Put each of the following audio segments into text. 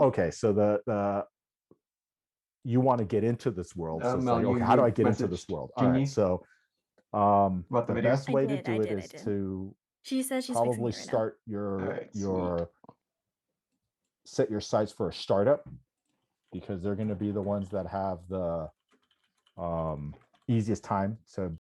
okay, so the you want to get into this world. So it's Mel, like, you okay, how do I you get into this messaged world? All right. Jingy So about the the video. best I way to did, I do it did, I is did. to She says she's fixing probably it right now. start All right, sweet. your set your sights for a startup, because they're going to be the ones that have the um, easiest time to.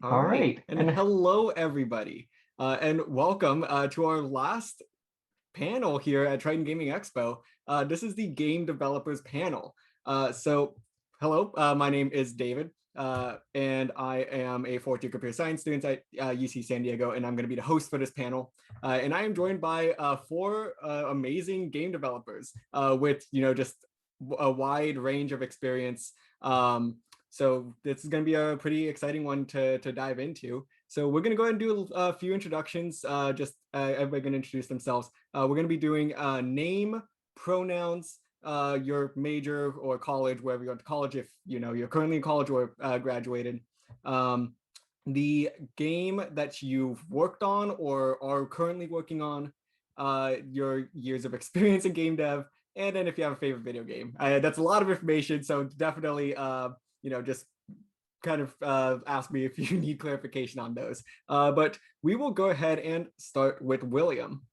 All right, And hello, everybody, and welcome to our last panel here at Triton Gaming Expo. This is the Game Developers Panel. Hello, my name is David, and I am a fourth year computer science student at UC San Diego, and I'm going to be the host for this panel. And I am joined by four amazing game developers with, just a wide range of experience. So this is going to be a pretty exciting one to dive into. So we're going to go ahead and do a few introductions. Everybody going to introduce themselves. We're going to be doing name, pronouns, your major or college, wherever you went to college, if you're currently in college or graduated. The game that you've worked on or are currently working on, your years of experience in game dev, and then if you have a favorite video game. That's a lot of information, so definitely just kind of ask me if you need clarification on those. But we will go ahead and start with William.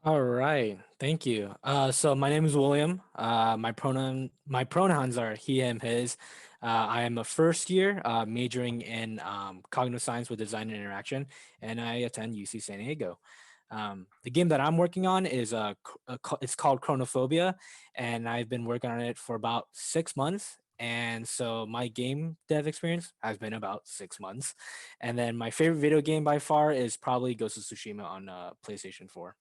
All right, thank you. So my name is William. My pronouns are he, him, his. I am a first year majoring in cognitive science with design and interaction, and I attend UC San Diego. The game that I'm working on is it's called Chronophobia, and I've been working on it for about 6 months. And so my game dev experience has been about 6 months. And then my favorite video game by far is probably Ghost of Tsushima on PlayStation 4.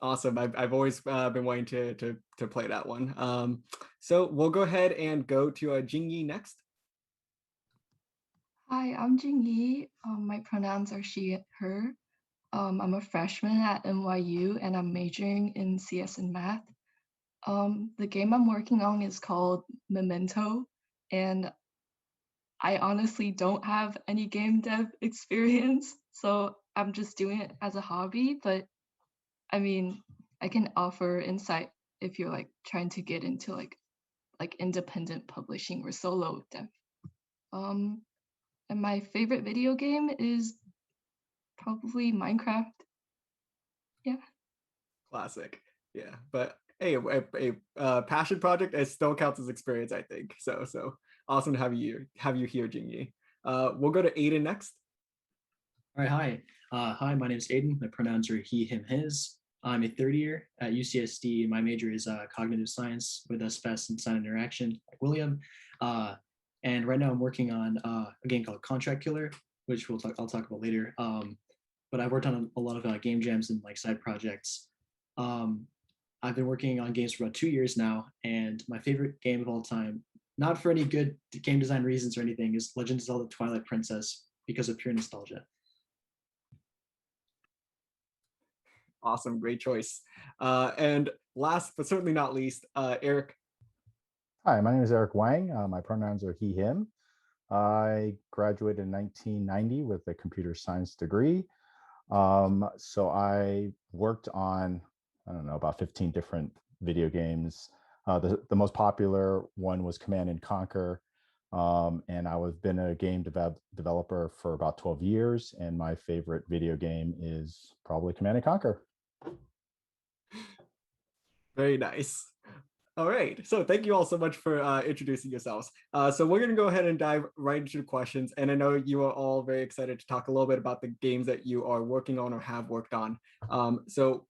Awesome. I've always been wanting to play that one. So we'll go ahead and go to Jingyi next. Hi, I'm Jingyi. My pronouns are she, her. I'm a freshman at NYU and I'm majoring in CS and math. The game I'm working on is called Memento, and I honestly don't have any game dev experience, so I'm just doing it as a hobby, but I mean, I can offer insight if you're like trying to get into like independent publishing or solo dev. And my favorite video game is probably Minecraft. Yeah. Classic. Yeah, but hey, a passion project, it still counts as experience, I think. So awesome to have you here, Jingyi. We'll go to Aiden next. All right, hi. Hi, my name is Aiden. My pronouns are he, him, his. I'm a third year at UCSD. My major is cognitive science with a spec in design and interaction, like William. And right now I'm working on a game called Contract Killer, which I'll talk about later. But I've worked on a lot of game jams and like side projects. I've been working on games for about 2 years now, and my favorite game of all time, not for any good game design reasons or anything, is Legend of Zelda Twilight Princess because of pure nostalgia. Awesome, great choice. And last but certainly not least, Eric. Hi, my name is Eric Wang. My pronouns are he, him. I graduated in 1990 with a computer science degree. So I worked on, I don't know, about 15 different video games. The most popular one was Command and Conquer. And I've been a game developer for about 12 years. And my favorite video game is probably Command and Conquer. Very nice. All right, so thank you all so much for introducing yourselves. So we're gonna go ahead and dive right into the questions. And I know you are all very excited to talk a little bit about the games that you are working on or have worked on. So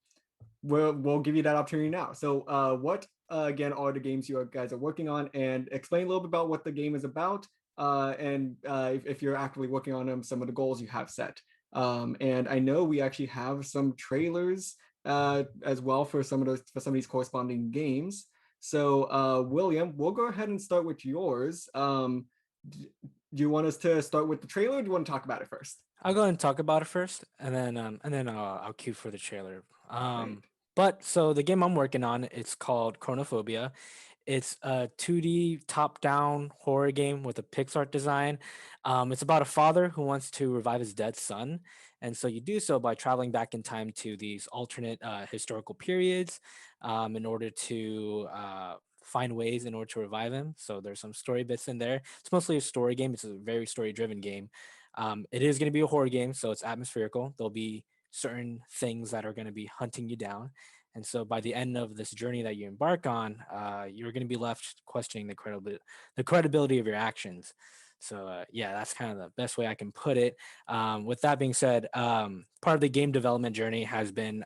we'll give you that opportunity now. So what again are the games you guys are working on, and explain a little bit about what the game is about, and if you're actively working on them, some of the goals you have set. And I know we actually have some trailers as well for some of these corresponding games. So William, we'll go ahead and start with yours. Do you want us to start with the trailer, or do you want to talk about it first? I'll go ahead and talk about it first, and then I'll cue for the trailer. Right. But so the game I'm working on, it's called Chronophobia. It's a 2D top-down horror game with a pixart design. It's about a father who wants to revive his dead son, and so you do so by traveling back in time to these alternate historical periods in order to find ways in order to revive him. So there's some story bits in there. It's mostly a story game. It's a very story-driven game. It is going to be a horror game, so it's atmospherical. There'll be certain things that are going to be hunting you down. And so by the end of this journey that you embark on, you're going to be left questioning the credibility of your actions. So yeah, that's kind of the best way I can put it. With that being said, part of the game development journey has been,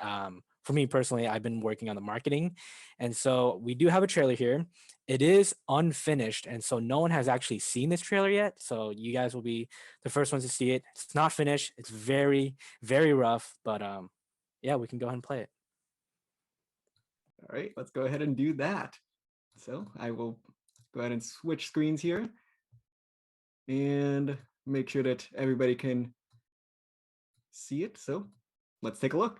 for me personally, I've been working on the marketing. And so we do have a trailer here. It is unfinished, and so no one has actually seen this trailer yet. So you guys will be the first ones to see it. It's not finished. It's very, very rough, but yeah, we can go ahead and play it. All right, let's go ahead and do that. So I will go ahead and switch screens here and make sure that everybody can see it. So let's take a look.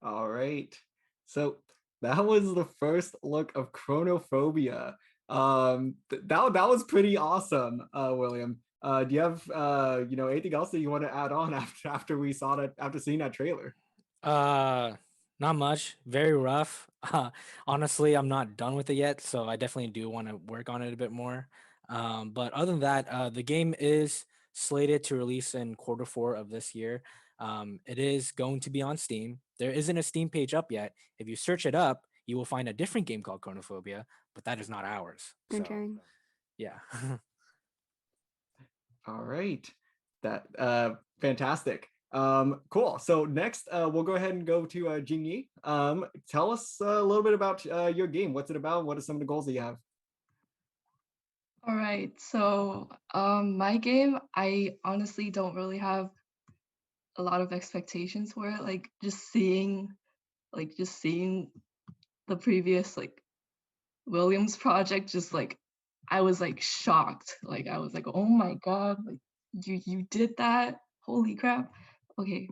All right. So that was the first look of Chronophobia. That was pretty awesome, William. Do you have anything else that you want to add on after we saw that, after seeing that trailer? Not much. Very rough. Honestly, I'm not done with it yet, so I definitely do want to work on it a bit more. But other than that, the game is slated to release in quarter 4 of this year. It is going to be on Steam. There isn't a Steam page up yet. If you search it up, you will find a different game called Chronophobia, but that is not ours. So, yeah. All right. That fantastic. Cool. So next, we'll go ahead and go to Jingyi. Tell us a little bit about your game. What's it about? What are some of the goals that you have? All right, so my game, I honestly don't really have a lot of expectations for it. Like just seeing the previous like Williams project, just like I was like shocked. Like I was like, oh my god, like you did that? Holy crap. Okay.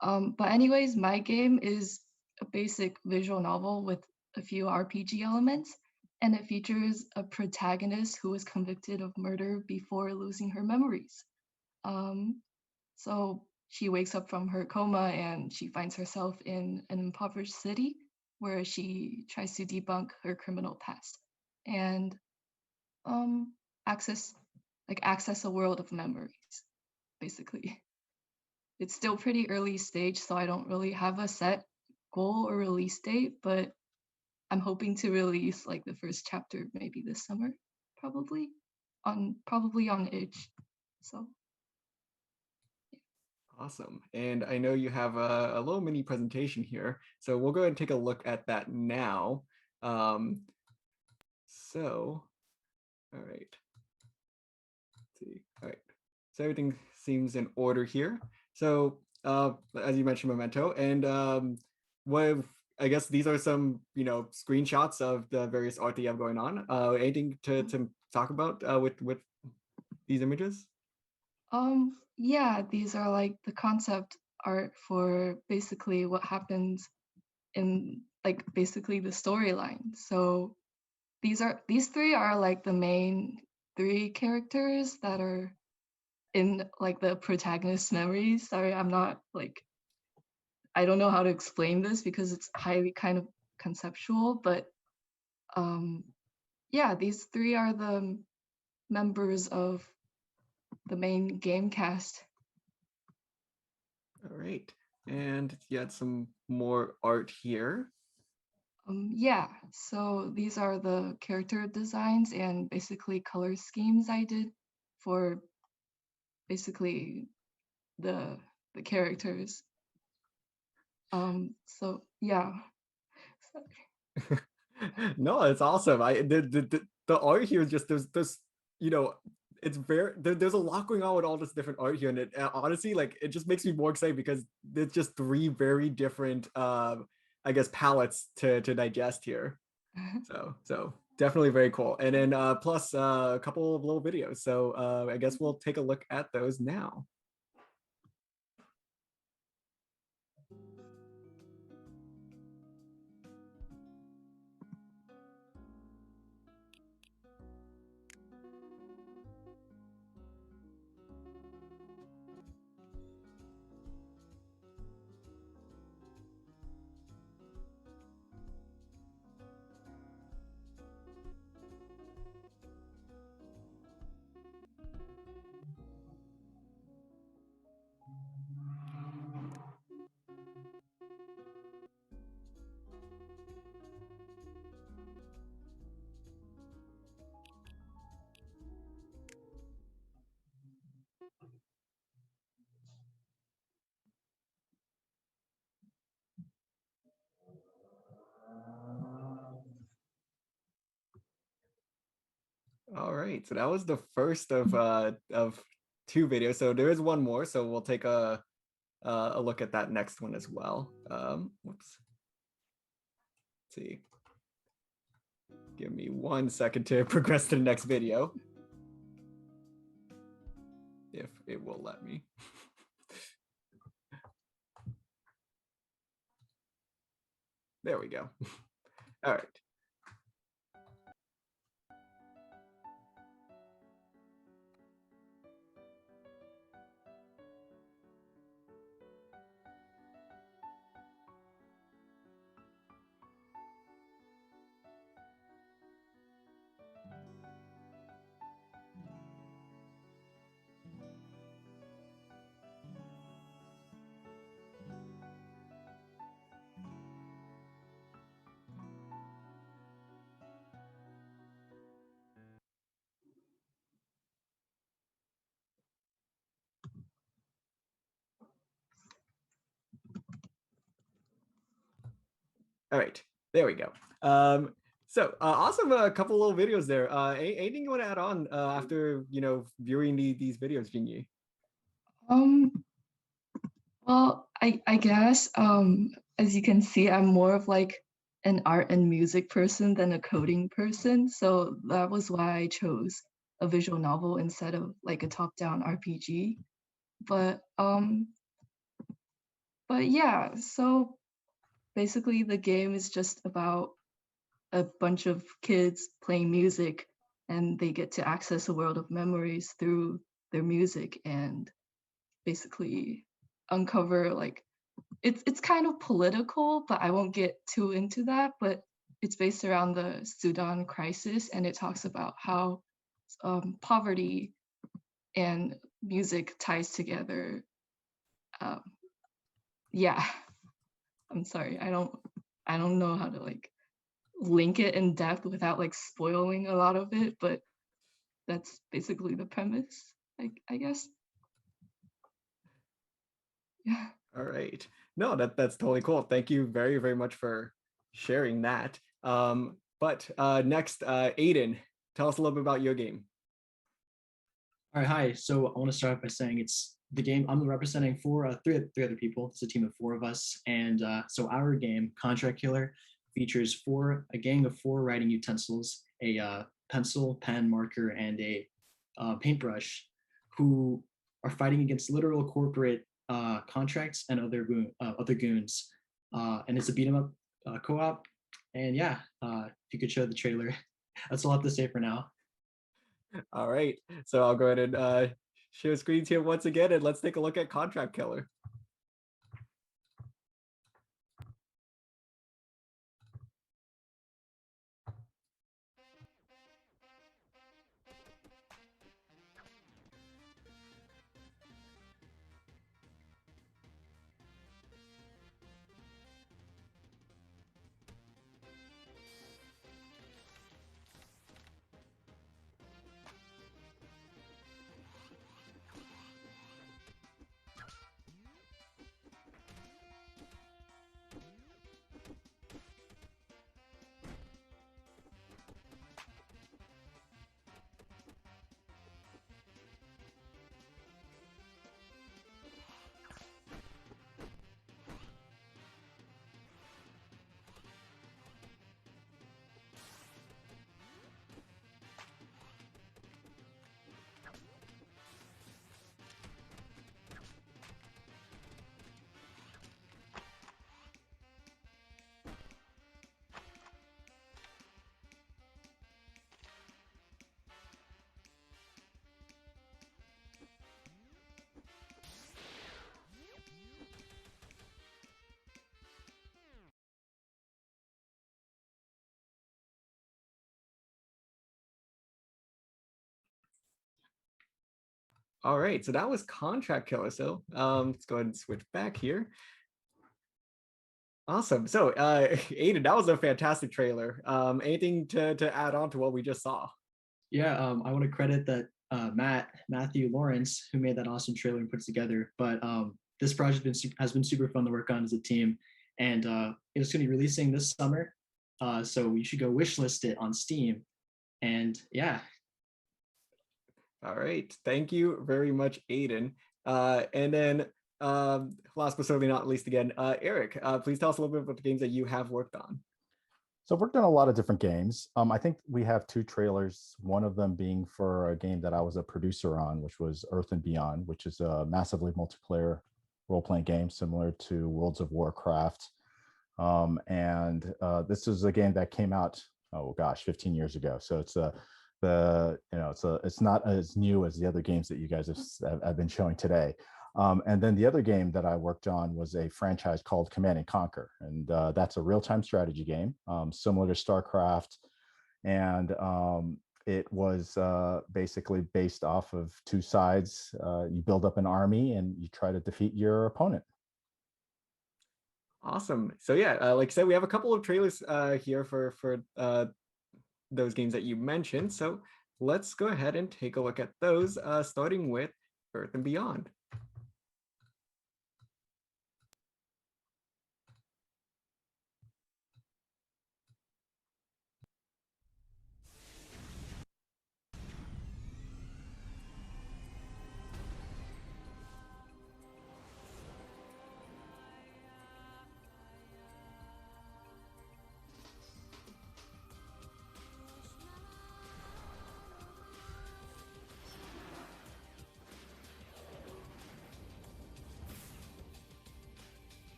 But anyways, my game is a basic visual novel with a few RPG elements, and it features a protagonist who was convicted of murder before losing her memories. Um, so she wakes up from her coma and she finds herself in an impoverished city where she tries to debunk her criminal past and um access access a world of memories, basically. It's still pretty early stage, so I don't really have a set goal or release date, but I'm hoping to release like the first chapter maybe this summer, probably on itch. So Awesome. And I know you have a little mini presentation here, so we'll go ahead and take a look at that now. So, all right. Let's see. All right. So everything seems in order here. So, as you mentioned, Memento, and what I guess these are some, screenshots of the various art that you have going on. Anything to talk about with these images? yeah, these are like the concept art for basically what happens in like basically the storyline. So these three are like the main three characters that are in like the protagonist's memories. Sorry, I'm not like I don't know how to explain this because it's highly kind of conceptual, but um yeah, these three are the members of the main game cast. All right. And you had some more art here. Yeah, so these are the character designs and basically color schemes I did for basically the the characters. So yeah. No, it's awesome. The art here is just there's you know it's there's a lot going on with all this different art here, and it honestly like it just makes me more excited because it's just three very different I guess palettes to digest here. So definitely very cool. And then plus a couple of little videos. So I guess we'll take a look at those now. All right, so that was the first of two videos. So there is one more, so we'll take a look at that next one as well. Whoops. Let's see. Give me 1 second to progress to the next video. If it will let me. There we go. All right. All right, there we go. So awesome, a couple little videos there. Anything you want to add on after viewing these videos, Jingyi? Um, well, I guess as you can see, I'm more of like an art and music person than a coding person. So that was why I chose a visual novel instead of like a top-down RPG. But yeah, so basically the game is just about a bunch of kids playing music, and they get to access a world of memories through their music and basically uncover like it's kind of political, but I won't get too into that. But it's based around the Sudan crisis, and it talks about how poverty and music ties together. Um, yeah, I'm sorry, I don't know how to like link it in depth without like spoiling a lot of it, but that's basically the premise, I guess. Yeah. All right. No, that's totally cool. Thank you very, very much for sharing that. But next, Aiden, tell us a little bit about your game. All right, hi. So I want to start off by saying it's the game I'm representing three other people. It's a team of four of us, and so our game, Contract Killer, features a gang of four writing utensils, a pencil, pen, marker, and a paintbrush, who are fighting against literal corporate contracts and other goons. And it's a beat 'em up co-op. And yeah, if you could show the trailer, that's all I have to say for now. All right. So I'll go ahead and share screens here once again, and let's take a look at Contract Killer. All right, so that was Contract Killer. So let's go ahead and switch back here. Awesome. So Aiden, that was a fantastic trailer. Anything to add on to what we just saw? Yeah, I want to credit that Matthew Lawrence, who made that awesome trailer and put it together. But this project has been super fun to work on as a team, and it's going to be releasing this summer. So you should go wishlist it on Steam. And yeah. All right. Thank you very much, Aiden. And then last but certainly not least again, Eric, please tell us a little bit about the games that you have worked on. So I've worked on a lot of different games. I think we have two trailers, one of them being for a game that I was a producer on, which was Earth and Beyond, which is a massively multiplayer role-playing game similar to Worlds of Warcraft. This is a game that came out, oh gosh, 15 years ago. So it's it's not as new as the other games that you guys have been showing today. And then the other game that I worked on was a franchise called Command and Conquer, and that's a real-time strategy game similar to StarCraft, and it was basically based off of two sides. You build up an army and you try to defeat your opponent. Awesome. So yeah, like I said, we have a couple of trailers here for those games that you mentioned. So let's go ahead and take a look at those, starting with Earth and Beyond.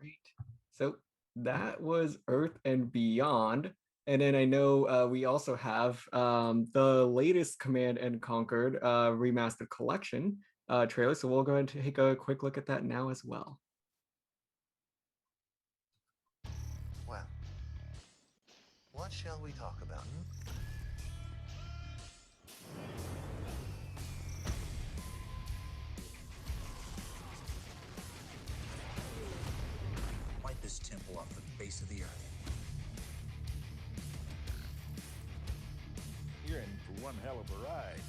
Great. So that was Earth and Beyond. And then I know we also have the latest Command and Conquered Remastered Collection trailer. So we'll go ahead and take a quick look at that now as well. Well, what shall we talk about? Wipe this temple off the face of the earth. You're in for one hell of a ride.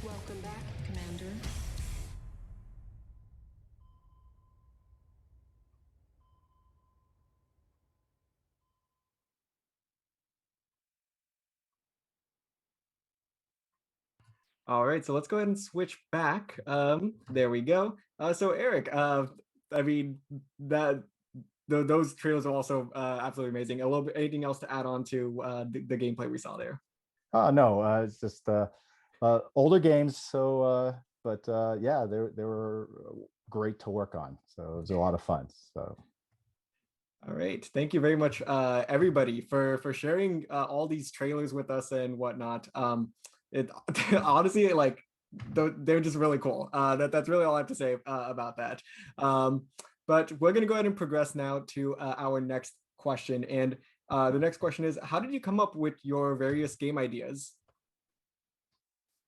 Welcome back, Commander. All right, so let's go ahead and switch back. There we go. So Eric, I mean those trailers are also absolutely amazing. A little bit, anything else to add on to the gameplay we saw there? No, it's just older games. So, but yeah, they were great to work on. So it was a lot of fun. So. All right, thank you very much, everybody, for sharing all these trailers with us and whatnot. It honestly, like, they're just really cool. That's really all I have to say about that. But we're gonna go ahead and progress now to our next question. And the next question is, how did you come up with your various game ideas?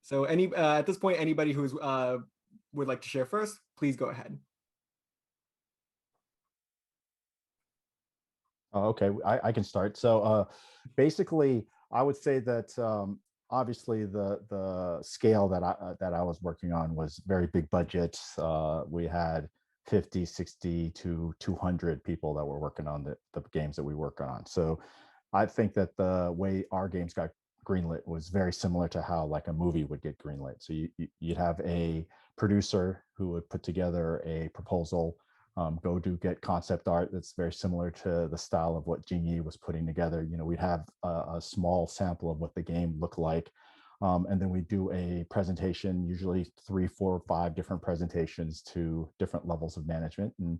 So at this point, anybody who's would like to share first, please go ahead. Oh, okay, I can start. So basically, I would say that obviously the scale that I was working on was very big budget. We had 50, 60 to 200 people that were working on the games that we work on. So I think that the way our games got greenlit was very similar to how like a movie would get greenlit. So you'd have a producer who would put together a proposal, go get concept art that's very similar to the style of what Jingyi was putting together. You know, we'd have a small sample of what the game looked like. And then we do a presentation, usually 3, 4, 5 different presentations to different levels of management. And,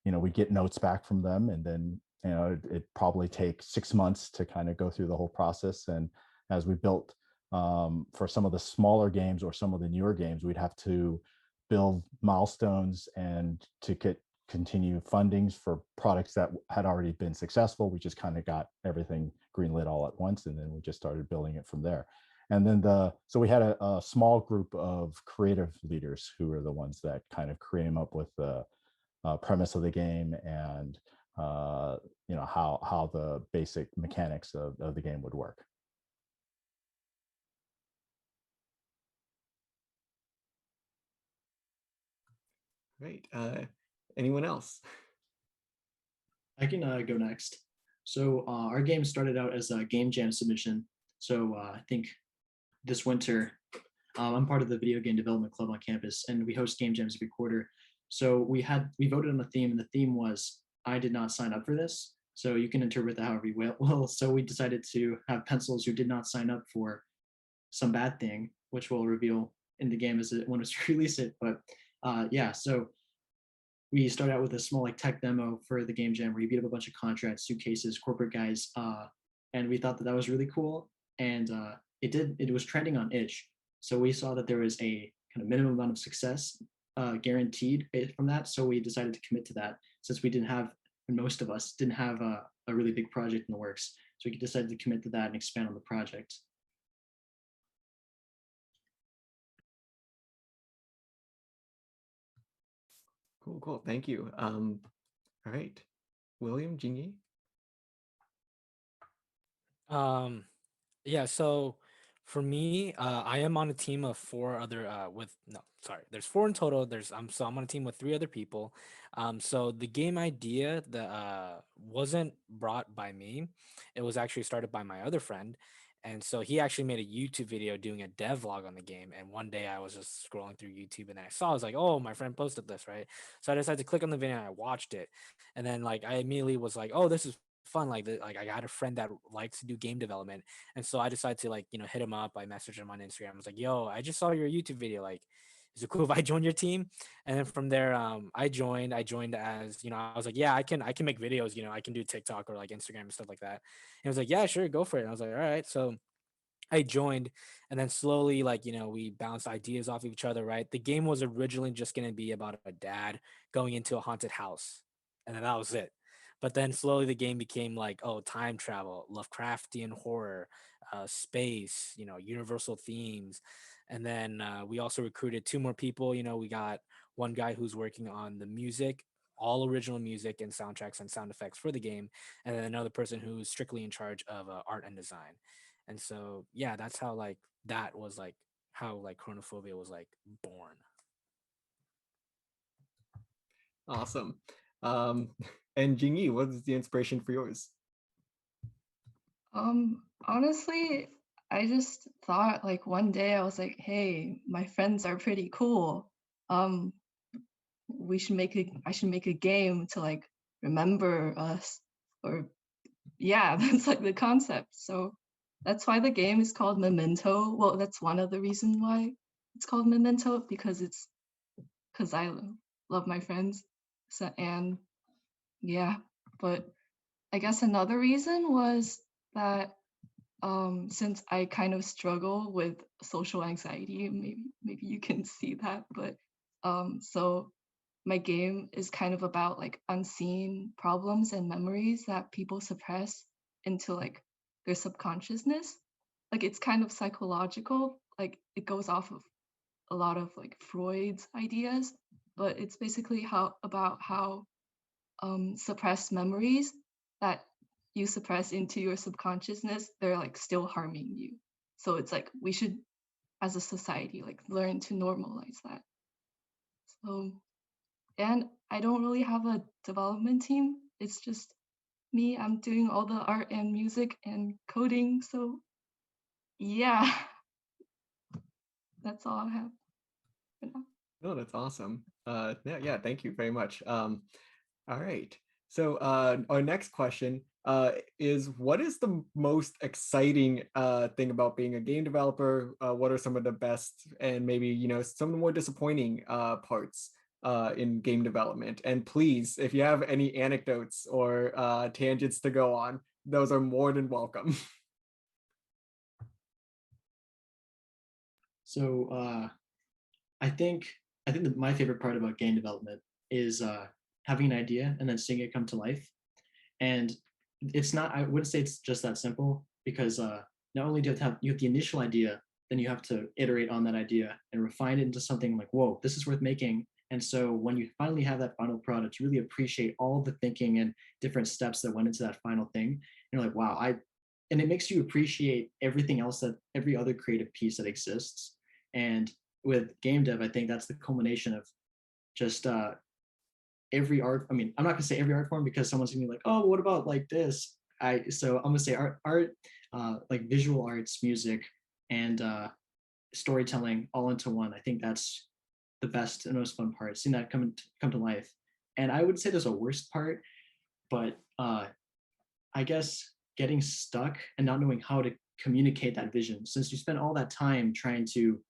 you know, we get notes back from them. And then, you know, it probably take 6 months to kind of go through the whole process. And as we built for some of the smaller games or some of the newer games, we'd have to build milestones and to continue fundings for products that had already been successful. We just kind of got everything greenlit all at once, and then we just started building it from there. And then so we had a small group of creative leaders who were the ones that kind of came up with the premise of the game and you know how the basic mechanics of the game would work. Great. Anyone else? I can go next. So our game started out as a game jam submission. So I think this winter, I'm part of the video game development club on campus, and we host game jams every quarter. So we voted on a theme, and the theme was "I did not sign up for this." So you can interpret that however you will. So we decided to have pencils who did not sign up for some bad thing, which we'll reveal in the game when it's released it. But yeah, so we started out with a small like tech demo for the game jam where you beat up a bunch of contracts, suitcases, corporate guys, and we thought that was really cool. And it was trending on itch. So we saw that there was a kind of minimum amount of success guaranteed from that. So we decided to commit to that since we didn't have, and most of us didn't have a really big project in the works. So we decided to commit to that and expand on the project. Cool. Thank you. All right, William, Jingyi. Yeah, so For me, I am on a team of four other with no, sorry, there's four in total. I'm on a team with three other people. So the game idea that wasn't brought by me. It was actually started by my other friend. And so he actually made a YouTube video doing a devlog on the game. And one day I was just scrolling through YouTube and then I was like, oh, my friend posted this, right? So I decided to click on the video and I watched it. And then like I immediately was like, oh, this is fun. Like I had a friend that likes to do game development. And so I decided to like, hit him up. I messaged him on Instagram. I was like, yo, I just saw your YouTube video. Like, is it cool if I join your team? And then from there, I joined. I joined as, I was like, yeah, I can make videos, I can do TikTok or like Instagram and stuff like that. And he was like, yeah, sure, go for it. And I was like, all right. So I joined, and then slowly, like, we bounced ideas off of each other, right? The game was originally just going to be about a dad going into a haunted house, and then that was it. But then slowly the game became like, oh, time travel, Lovecraftian horror, space, universal themes. And then we also recruited two more people. We got one guy who's working on the music, all original music and soundtracks and sound effects for the game, and then another person who's strictly in charge of art and design. And so, yeah, that's how like that was like how like Chronophobia was like born. Awesome. And Jingyi, what is the inspiration for yours? Honestly, I just thought like one day I was like, hey, my friends are pretty cool. Um, I should make a game to like remember us, or yeah, that's like the concept. So that's why the game is called Memento. Well, that's one of the reasons why it's called Memento, because I love my friends. So, and yeah, but I guess another reason was that since I kind of struggle with social anxiety, maybe you can see that, but so my game is kind of about like unseen problems and memories that people suppress into like their subconsciousness. Like it's kind of psychological, like it goes off of a lot of like Freud's ideas, but it's basically how suppressed memories that you suppress into your subconsciousness, they're like still harming you. So it's like we should, as a society, like learn to normalize that. So, and I don't really have a development team. It's just me. I'm doing all the art and music and coding. So, yeah, that's all I have for now. No, that's awesome. Yeah, thank you very much. All right. So our next question is, what is the most exciting thing about being a game developer? What are some of the best and maybe, some of the more disappointing parts in game development? And please, if you have any anecdotes or tangents to go on, those are more than welcome. So I think that my favorite part about game development is having an idea and then seeing it come to life. And it's not, I wouldn't say it's just that simple, because not only do you have the initial idea, then you have to iterate on that idea and refine it into something like, whoa, this is worth making. And so when you finally have that final product, you really appreciate all the thinking and different steps that went into that final thing. And you're like, wow, and it makes you appreciate everything else, that every other creative piece that exists. And with game dev, I think that's the culmination of just every art. I mean, I'm not gonna say every art form, because someone's gonna be like, oh, what about like this? So I'm gonna say art, like visual arts, music, and storytelling all into one. I think that's the best and most fun part, seeing that come to life. And I would say there's a worst part, but I guess getting stuck and not knowing how to communicate that vision, since you spend all that time trying to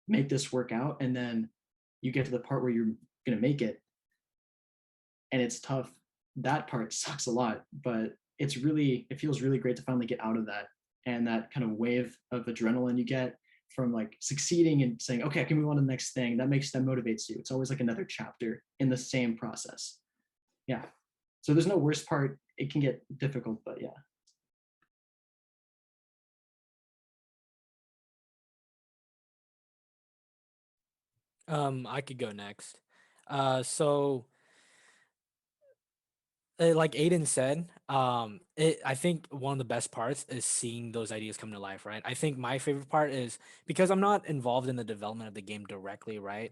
make this work out, and then you get to the part where you're going to make it and it's tough. That part sucks a lot, but it feels really great to finally get out of that, and that kind of wave of adrenaline you get from like succeeding and saying, okay, I can move on to the next thing. That motivates you. It's always like another chapter in the same process. Yeah. So there's no worst part. It can get difficult, but yeah. I could go next. So like Aiden said, I think one of the best parts is seeing those ideas come to life, right? I think my favorite part is because I'm not involved in the development of the game directly, right?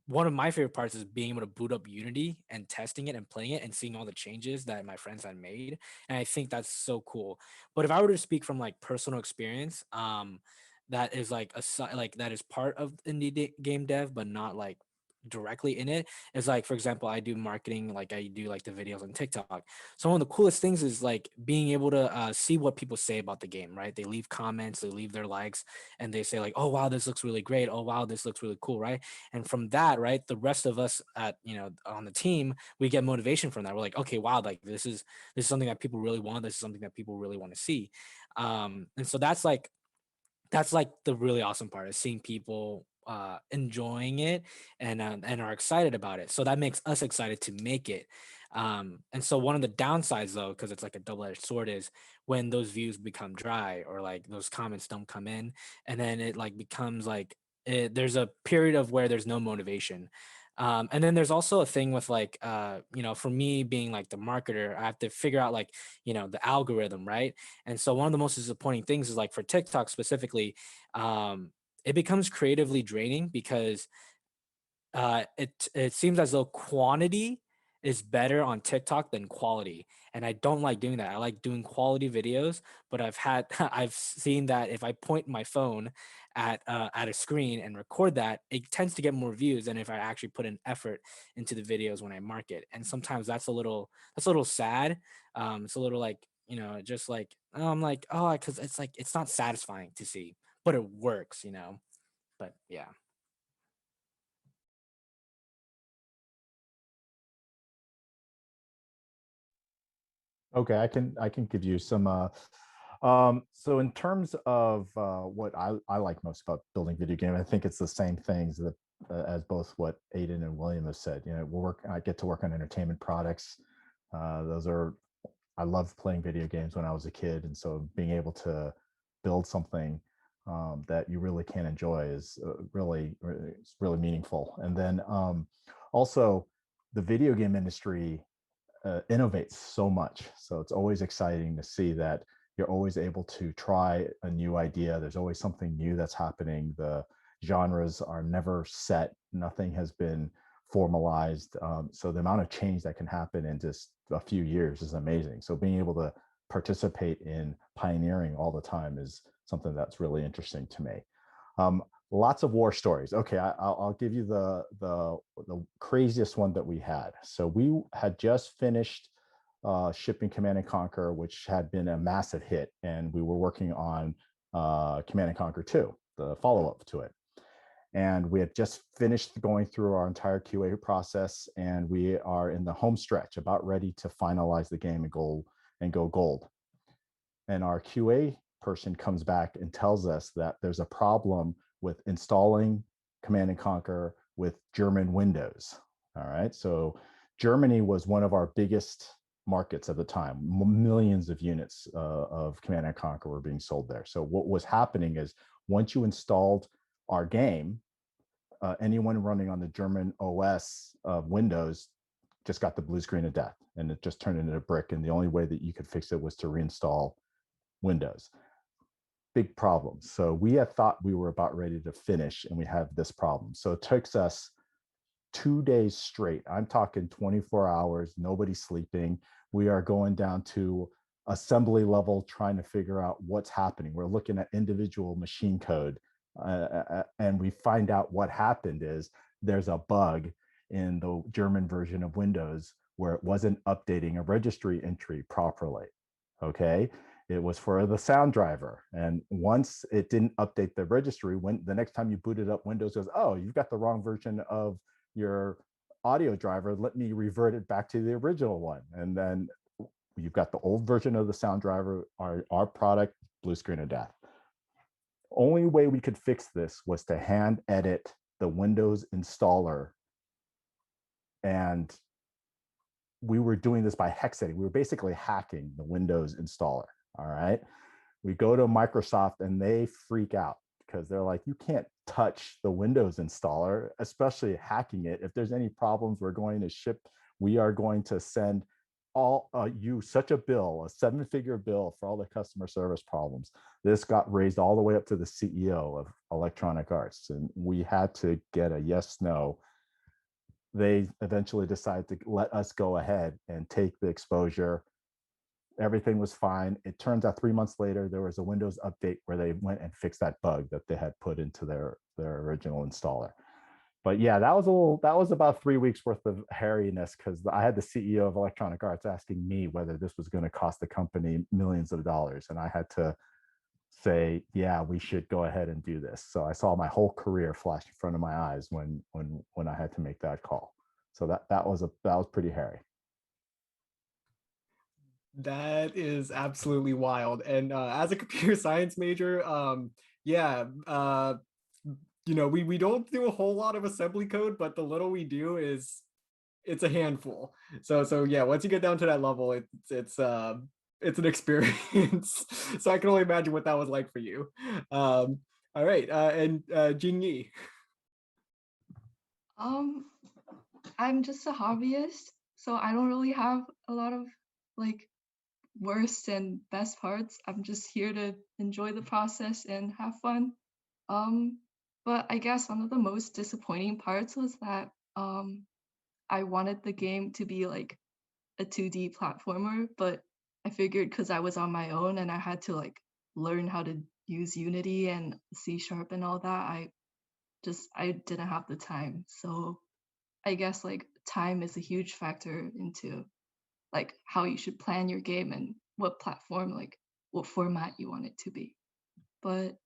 One of my favorite parts is being able to boot up Unity and testing it and playing it and seeing all the changes that my friends had made, and I think that's so cool. But if I were to speak from like personal experience, that is like like that is part of game dev, but not like directly in it. Is like, for example, I do marketing, like I do like the videos on TikTok. So one of the coolest things is like being able to see what people say about the game, right? They leave comments, they leave their likes, and they say like, oh wow, this looks really great. Oh wow, this looks really cool, right? And from that, right, the rest of us at, on the team, we get motivation from that. We're like, okay, wow, like this is something that people really want. This is something that people really want to see. And so that's like the really awesome part is seeing people enjoying it and are excited about it. So that makes us excited to make it. And so one of the downsides though, because it's like a double-edged sword, is when those views become dry or like those comments don't come in, and then it like becomes like there's a period of where there's no motivation. And then there's also a thing with like for me being like the marketer, I have to figure out like the algorithm, right? And so one of the most disappointing things is like for TikTok specifically, it becomes creatively draining because it seems as though quantity is better on TikTok than quality, and I don't like doing that. I like doing quality videos, but I've seen that if I point my phone at a screen and record that, it tends to get more views than if I actually put an effort into the videos when I market. And sometimes that's a little sad. It's a little like just like I'm like because it's like it's not satisfying to see, but it works. But yeah. Okay, I can give you some so in terms of what I like most about building video game, I think it's the same things that as both what Aiden and William have said. I get to work on entertainment products. Those are I loved playing video games when I was a kid, and so being able to build something that you really can enjoy is it's really meaningful. And then also the video game industry innovates so much. So it's always exciting to see that you're always able to try a new idea. There's always something new that's happening. The genres are never set, nothing has been formalized. So the amount of change that can happen in just a few years is amazing. So being able to participate in pioneering all the time is something that's really interesting to me. Um, Lots of war stories. Okay, I'll give you the craziest one that we had. So we had just finished shipping Command and Conquer, which had been a massive hit, and we were working on Command and Conquer 2, the follow-up to it. And we had just finished going through our entire QA process, and we are in the home stretch, about ready to finalize the game and go gold. And our QA person comes back and tells us that there's a problem with installing Command and Conquer with German Windows. All right. So Germany was one of our biggest markets at the time. Millions of units of Command and Conquer were being sold there. So what was happening is once you installed our game, anyone running on the German OS of Windows just got the blue screen of death, and it just turned into a brick. And the only way that you could fix it was to reinstall Windows. Big problem. So we had thought we were about ready to finish, and we have this problem. So it takes us 2 days straight. I'm talking 24 hours, nobody sleeping. We are going down to assembly level trying to figure out what's happening. We're looking at individual machine code, and we find out what happened is there's a bug in the German version of Windows where it wasn't updating a registry entry properly. Okay. It was for the sound driver. And once it didn't update the registry, when the next time you booted up Windows goes, oh, you've got the wrong version of your audio driver. Let me revert it back to the original one. And then you've got the old version of the sound driver, our product, blue screen of death. Only way we could fix this was to hand edit the Windows installer. And we were doing this by hexadecimals. We were basically hacking the Windows installer. All right. We go to Microsoft and they freak out because they're like, you can't touch the Windows installer, especially hacking it. If there's any problems, we are going to send all such a bill, a 7-figure bill for all the customer service problems. This got raised all the way up to the CEO of Electronic Arts, and we had to get a yes, no. They eventually decided to let us go ahead and take the exposure. Everything was fine. It turns out 3 months later, there was a Windows update where they went and fixed that bug that they had put into their original installer. But yeah, that was about 3 weeks worth of hairiness, because I had the CEO of Electronic Arts asking me whether this was going to cost the company millions of dollars. And I had to say, yeah, we should go ahead and do this. So I saw my whole career flash in front of my eyes when I had to make that call. So that was pretty hairy. That is absolutely wild. And as a computer science major, yeah, we don't do a whole lot of assembly code, but the little we do it's a handful. So yeah, once you get down to that level, it's an experience. So I can only imagine what that was like for you. All right, and Jingyi. I'm just a hobbyist, so I don't really have a lot of like worst and best parts. I'm just here to enjoy the process and have fun. But I guess one of the most disappointing parts was that I wanted the game to be like a 2D platformer, but I figured because I was on my own and I had to like learn how to use Unity and C# and all that, I didn't have the time. So I guess like time is a huge factor into like how you should plan your game and what platform, like what format you want it to be. But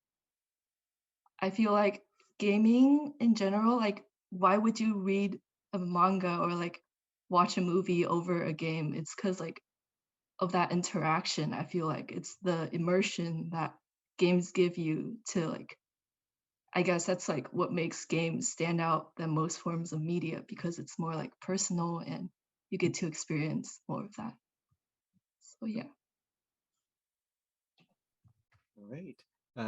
I feel like gaming in general, like why would you read a manga or like watch a movie over a game? It's because like of that interaction. I feel like it's the immersion that games give you to like, I guess that's like what makes games stand out than most forms of media, because it's more like personal and you get to experience more of that. So yeah. All right.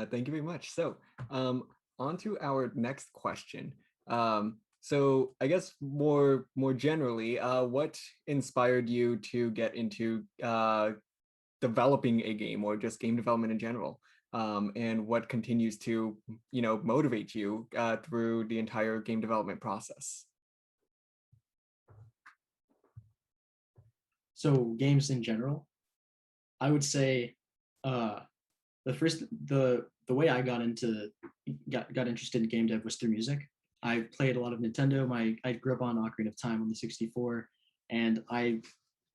Thank you very much. So on to our next question. So I guess more generally, what inspired you to get into developing a game or just game development in general? And what continues to, motivate you through the entire game development process? So games in general, I would say the way I got interested in game dev was through music. I played a lot of Nintendo. I grew up on Ocarina of Time on the 64, and I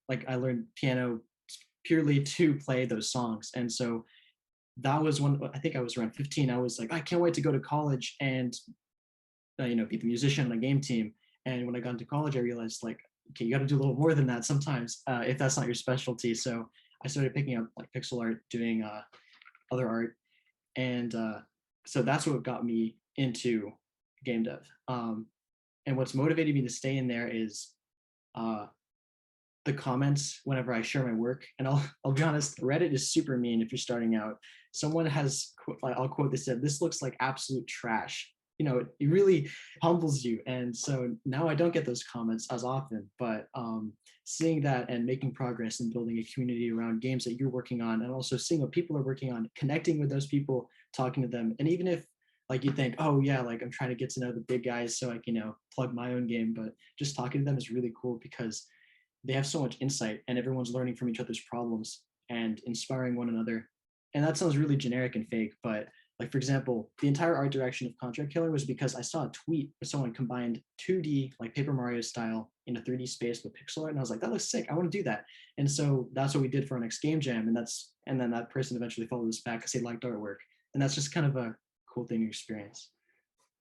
learned piano purely to play those songs. And so that was when I think I was around 15. I was like, I can't wait to go to college and be the musician on a game team. And when I got into college, I realized like, okay, you got to do a little more than that sometimes if that's not your specialty. So I started picking up like pixel art, doing other art, and so that's what got me into game dev. And what's motivated me to stay in there is the comments whenever I share my work. And I'll be honest, Reddit is super mean if you're starting out. Someone has, I'll quote, they said, "This looks like absolute trash." It really humbles you. And so now I don't get those comments as often, but seeing that and making progress and building a community around games that you're working on, and also seeing what people are working on, connecting with those people, talking to them. And even if like you think, oh yeah, like I'm trying to get to know the big guys so I can, plug my own game, but just talking to them is really cool because they have so much insight and everyone's learning from each other's problems and inspiring one another. And that sounds really generic and fake, but like, for example, the entire art direction of Contract Killer was because I saw a tweet where someone combined 2D, like Paper Mario style, in a 3D space with pixel art. And I was like, that looks sick. I want to do that. And so that's what we did for our next game jam. And then that person eventually followed us back because they liked artwork. And that's just kind of a cool thing to experience.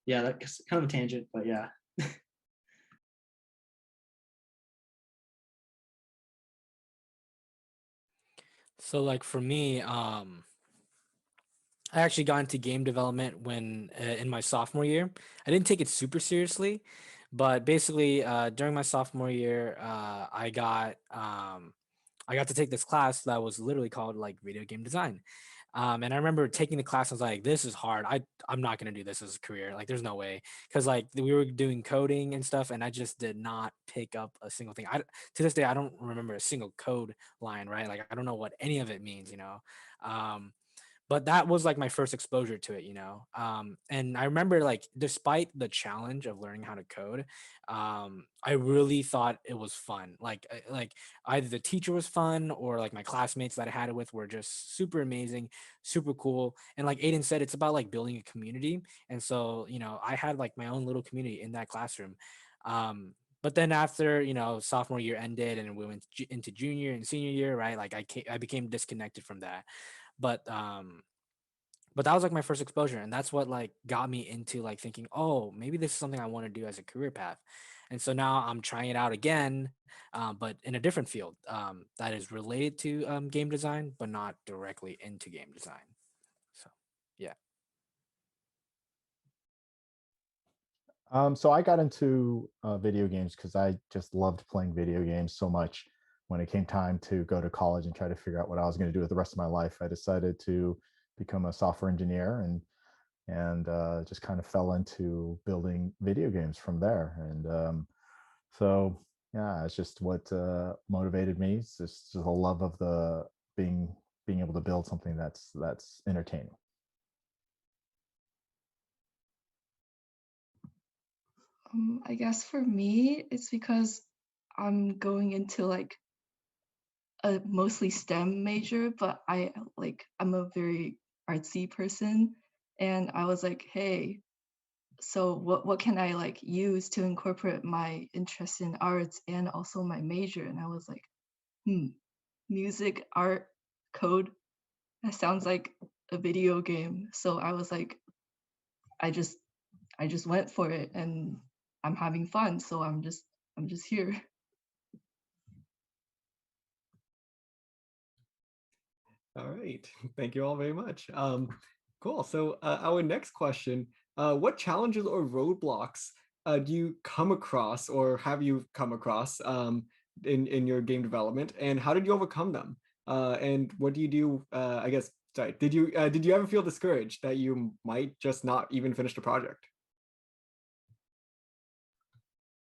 Yeah, that's kind of a tangent, but yeah. So like for me, I actually got into game development when in my sophomore year. I didn't take it super seriously, but basically during my sophomore year, I got to take this class that was literally called like video game design. And I remember taking the class. I was like, "This is hard. I'm not gonna do this as a career. Like, there's no way." Because like we were doing coding and stuff, and I just did not pick up a single thing. To this day I don't remember a single code line. Right? Like I don't know what any of it means. Um, but that was like my first exposure to it. And I remember like despite the challenge of learning how to code, I really thought it was fun. Like either the teacher was fun or like my classmates that I had it with were just super amazing, super cool. And like Aiden said, it's about like building a community. And so I had like my own little community in that classroom. But then after sophomore year ended and we went into junior and senior year, right, like I became disconnected from that. But um but that was like my first exposure, and that's what like got me into like thinking, oh, maybe this is something I want to do as a career path. And so now I'm trying it out again, but in a different field that is related to game design but not directly into game design. So yeah. So I got into video games because I just loved playing video games so much. When it came time to go to college and try to figure out what I was going to do with the rest of my life, I decided to become a software engineer and just kind of fell into building video games from there. So yeah, it's just what motivated me. It's just the love of the being being able to build something that's entertaining. I guess for me, it's because I'm going into like a mostly STEM major, but I'm a very artsy person, and I was like, hey, so what can I like use to incorporate my interest in arts and also my major? And I was like, music, art, code. That sounds like a video game. So I was like, I just I just went for it and I'm having fun. So I'm just here. All right. Thank you all very much. Cool. So our next question, what challenges or roadblocks do you come across or have you come across in your game development, and how did you overcome them? And what do you do? I guess, sorry, did you ever feel discouraged that you might just not even finish the project?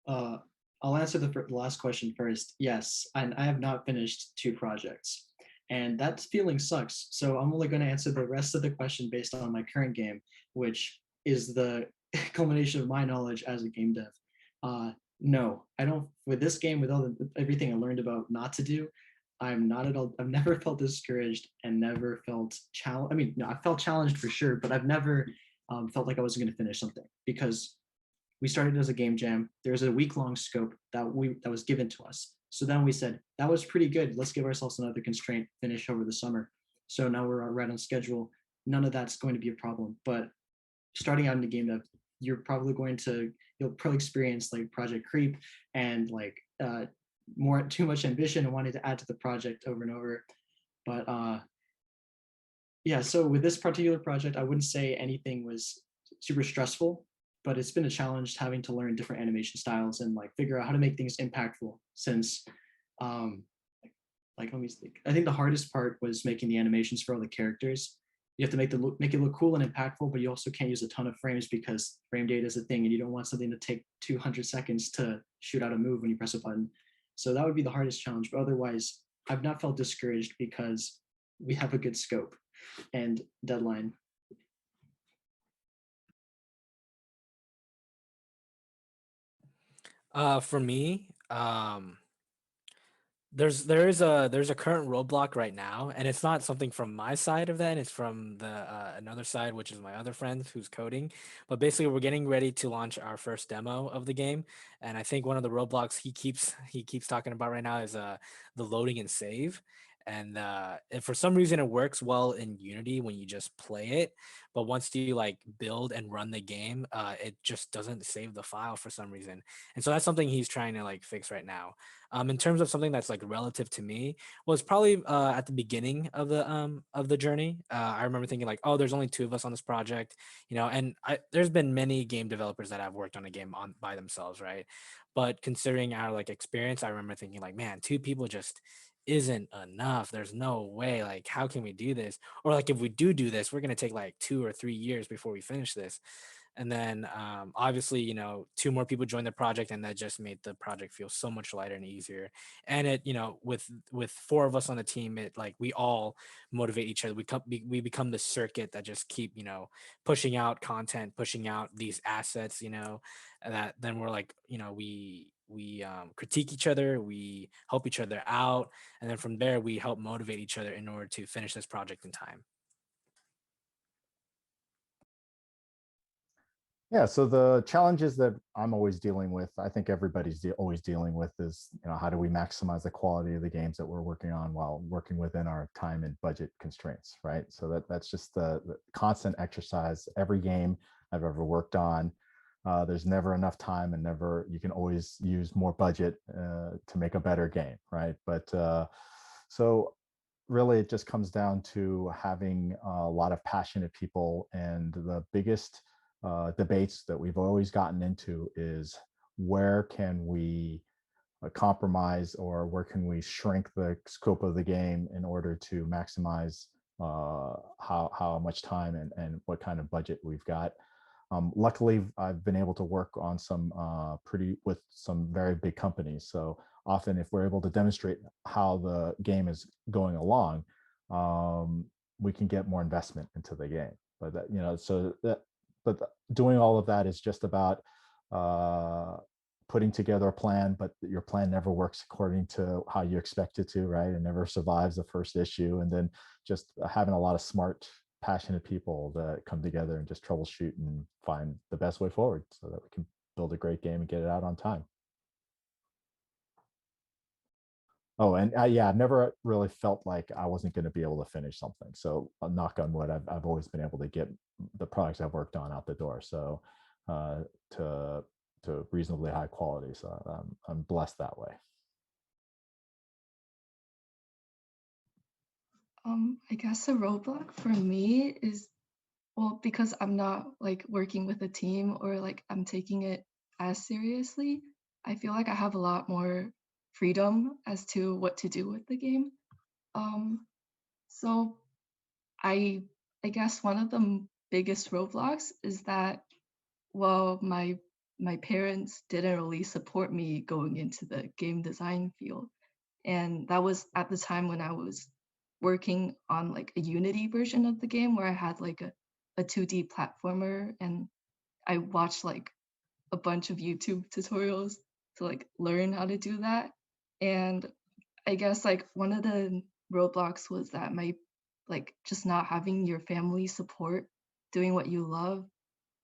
Uh, I'll answer the last question first. Yes, and I have not finished 2 projects, and that feeling sucks. So I'm only going to answer the rest of the question based on my current game, which is the culmination of my knowledge as a game dev. No, I don't. With this game, with everything I learned about not to do, I'm not at all. I've never felt discouraged and never felt challenged. I mean, no, I felt challenged for sure, but I've never felt like I wasn't going to finish something because we started as a game jam. There's a week-long scope that was given to us. So then we said, that was pretty good. Let's give ourselves another constraint, finish over the summer. So now we're right on schedule. None of that's going to be a problem. But starting out in the game dev, you'll probably experience like project creep and like more too much ambition and wanting to add to the project over and over. But yeah, so with this particular project, I wouldn't say anything was super stressful, but it's been a challenge having to learn different animation styles and like figure out how to make things impactful since um let me think. I think the hardest part was making the animations for all the characters. You have to make it look cool and impactful, but you also can't use a ton of frames because frame data is a thing and you don't want something to take 200 seconds to shoot out a move when you press a button. So that would be the hardest challenge, but otherwise I've not felt discouraged because we have a good scope and deadline. For me, there's a current roadblock right now, and it's not something from my side of that. It's from the another side, which is my other friend who's coding. But basically, we're getting ready to launch our first demo of the game, and I think one of the roadblocks he keeps talking about right now is the loading and save. And for some reason, it works well in Unity when you just play it, but once you like build and run the game, it just doesn't save the file for some reason. And so that's something he's trying to like fix right now. In terms of something that's like relative to me, was probably at the beginning of the journey. I remember thinking like, oh, there's only 2 of us on this project, and there's been many game developers that have worked on a game on by themselves, right? But considering our like experience, I remember thinking like, man, 2 people just isn't enough. There's no way. Like, how can we do this? Or like, if we do this, we're gonna take like 2 or 3 years before we finish this. And then obviously, two more people joined the project, and that just made the project feel so much lighter and easier. And it, with four of us on the team, it like we all motivate each other. We become the circuit that just keep pushing out content, pushing out these assets, and that then we're like, we critique each other, we help each other out, and then from there we help motivate each other in order to finish this project in time. Yeah, so the challenges that I'm always dealing with, I think everybody's always dealing with, is how do we maximize the quality of the games that we're working on while working within our time and budget constraints, right? So that's just the constant exercise. Every game I've ever worked on, there's never enough time, and never, you can always use more budget to make a better game, right? But so really it just comes down to having a lot of passionate people, and the biggest debates that we've always gotten into is, where can we compromise, or where can we shrink the scope of the game in order to maximize how much time and what kind of budget we've got. Luckily, I've been able to work on with some very big companies. So often, if we're able to demonstrate how the game is going along, we can get more investment into the game. But doing all of that is just about putting together a plan, but your plan never works according to how you expect it to, right? It never survives the first issue. And then just having a lot of smart, passionate people that come together and just troubleshoot and find the best way forward so that we can build a great game and get it out on time. Oh, and yeah, I've never really felt like I wasn't going to be able to finish something. So, knock on wood, I've always been able to get the products I've worked on out the door. So, to reasonably high quality. So I'm blessed that way. I guess a roadblock for me is, well, because I'm not like working with a team, or like I'm taking it as seriously, I feel like I have a lot more freedom as to what to do with the game. So I I guess one of the biggest roadblocks is that, well, my parents didn't really support me going into the game design field. And that was at the time when I was working on like a Unity version of the game, where I had like a 2D platformer, and I watched like a bunch of YouTube tutorials to like learn how to do that. And I guess like one of the roadblocks was that my, like, just not having your family support doing what you love,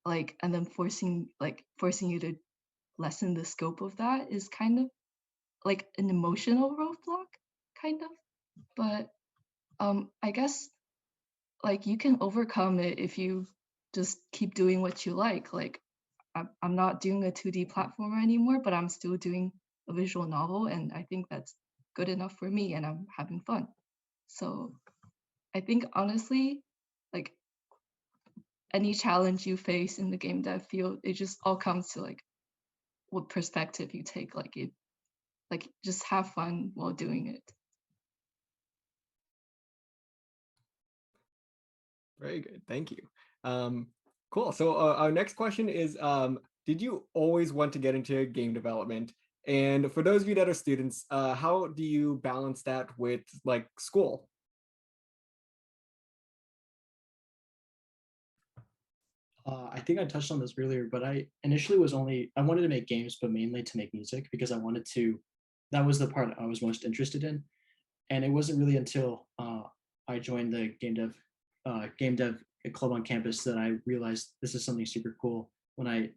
like, and then forcing you to lessen the scope of that is kind of like an emotional roadblock, kind of. But I guess like you can overcome it if you just keep doing what you like. Like I'm not doing a 2D platformer anymore, but I'm still doing a visual novel, and I think that's good enough for me, and I'm having fun. So I think honestly, like any challenge you face in the game dev field, it just all comes to like what perspective you take. Like just have fun while doing it. Very good. Thank you. Cool. So our next question is, did you always want to get into game development? And for those of you that are students, how do you balance that with like school? I think I touched on this earlier, but I initially I wanted to make games, but mainly to make music, because that was the part I was most interested in. And it wasn't really until I joined the game dev club on campus that I realized this is something super cool. When I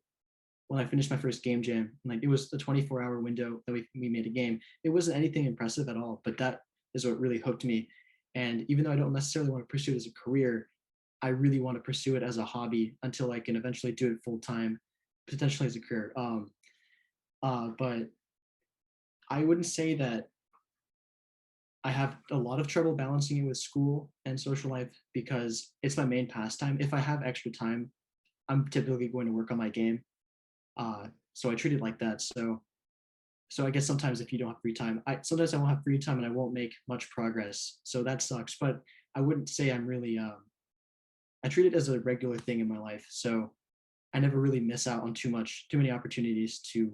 finished my first game jam, like it was a 24-hour window that we made a game. It wasn't anything impressive at all, but that is what really hooked me. And even though I don't necessarily want to pursue it as a career, I really want to pursue it as a hobby until I can eventually do it full time, potentially as a career. But I wouldn't say that I have a lot of trouble balancing it with school and social life, because it's my main pastime. If I have extra time, I'm typically going to work on my game. So I treat it like that. So so I guess sometimes if you don't have free time, sometimes I won't have free time and I won't make much progress. So that sucks. But I wouldn't say I'm really I treat it as a regular thing in my life. So I never really miss out on too many opportunities to